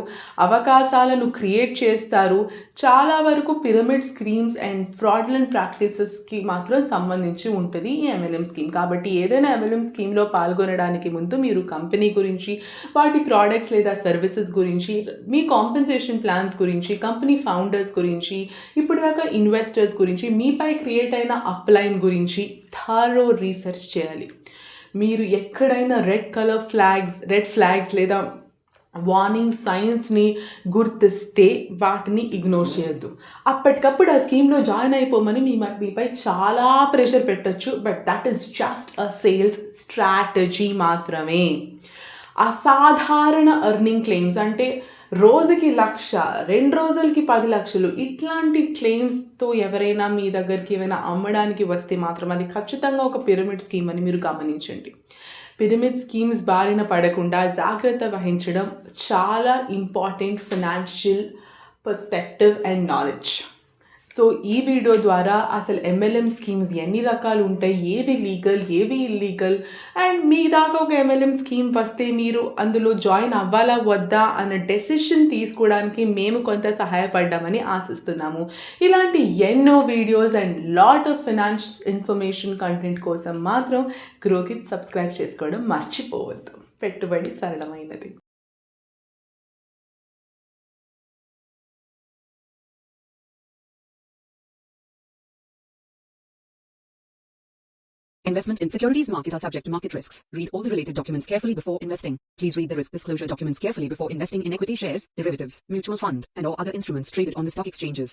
అవకాశాలను క్రియేట్ చేస్తారు. చాలా వరకు పిరమిడ్ స్కీమ్స్ అండ్ ఫ్రాడ్యులెంట్ ప్రాక్టీసెస్కి మాత్రం సంబంధించి ఉంటుంది ఈ MLM స్కీమ్. కాబట్టి ఏదైనా MLM స్కీమ్లో పాల్గొనడానికి ముందు మీరు కంపెనీ గురించి, వాటి ప్రోడక్ట్స్ లేదా సర్వీసెస్ గురించి, మీ కాంపెన్సేషన్ ప్లాన్స్ గురించి, కంపెనీ ఫౌండర్స్ గురించి, ఇప్పుడు దాకా ఇన్వెస్టర్స్ గురించి, మీపై క్రియేట్ అయిన అప్లైన్ గురించి థారో రీసెర్చ్ చేయాలి. మీరు ఎక్కడైనా రెడ్ ఫ్లాగ్స్ లేదా వార్నింగ్ సైన్స్ని గుర్తిస్తే వాటిని ఇగ్నోర్ చేయొద్దు. అప్పటికప్పుడు ఆ స్కీమ్లో జాయిన్ అయిపోమని మీపై చాలా ప్రెషర్ పెట్టచ్చు. But that is just a sales strategy మాత్రమే. అసాధారణ ఎర్నింగ్ క్లెయిమ్స్ అంటే రోజుకి 1,00,000, 2 రోజులకి 10 లక్షలు, ఇట్లాంటి క్లెయిమ్స్తో ఎవరైనా మీ దగ్గరికి ఏమైనా అమ్మడానికి వస్తే మాత్రం అది ఖచ్చితంగా ఒక పిరమిడ్ స్కీమ్ అని మీరు గమనించండి. పిరమిడ్ స్కీమ్స్ బారిన పడకుండా జాగ్రత్త వహించడం చాలా important financial perspective and knowledge. So ఈ వీడియో ద్వారా అసలు MLM స్కీమ్స్ ఎన్ని రకాలు ఉంటాయి, ఏవి లీగల్, ఏవి ఇల్లీగల్, అండ్ మీ దాకా ఒక MLM స్కీమ్ వస్తే మీరు అందులో జాయిన్ అవ్వాలా వద్దా అన్న డెసిషన్ తీసుకోవడానికి మేము కొంత సహాయపడ్డామని ఆశిస్తున్నాము. ఇలాంటి ఎన్నో videos and lot of finance information content కోసం మాత్రం గ్రోకిడ్ సబ్స్క్రైబ్ చేసుకోవడం మర్చిపోవద్దు. పెట్టుబడి సరళమైనది. Investment in securities market are subject to market risks. Read all the related documents carefully before investing. Please read the risk disclosure documents carefully before investing in equity shares, derivatives, mutual fund, and or other instruments traded on the stock exchanges.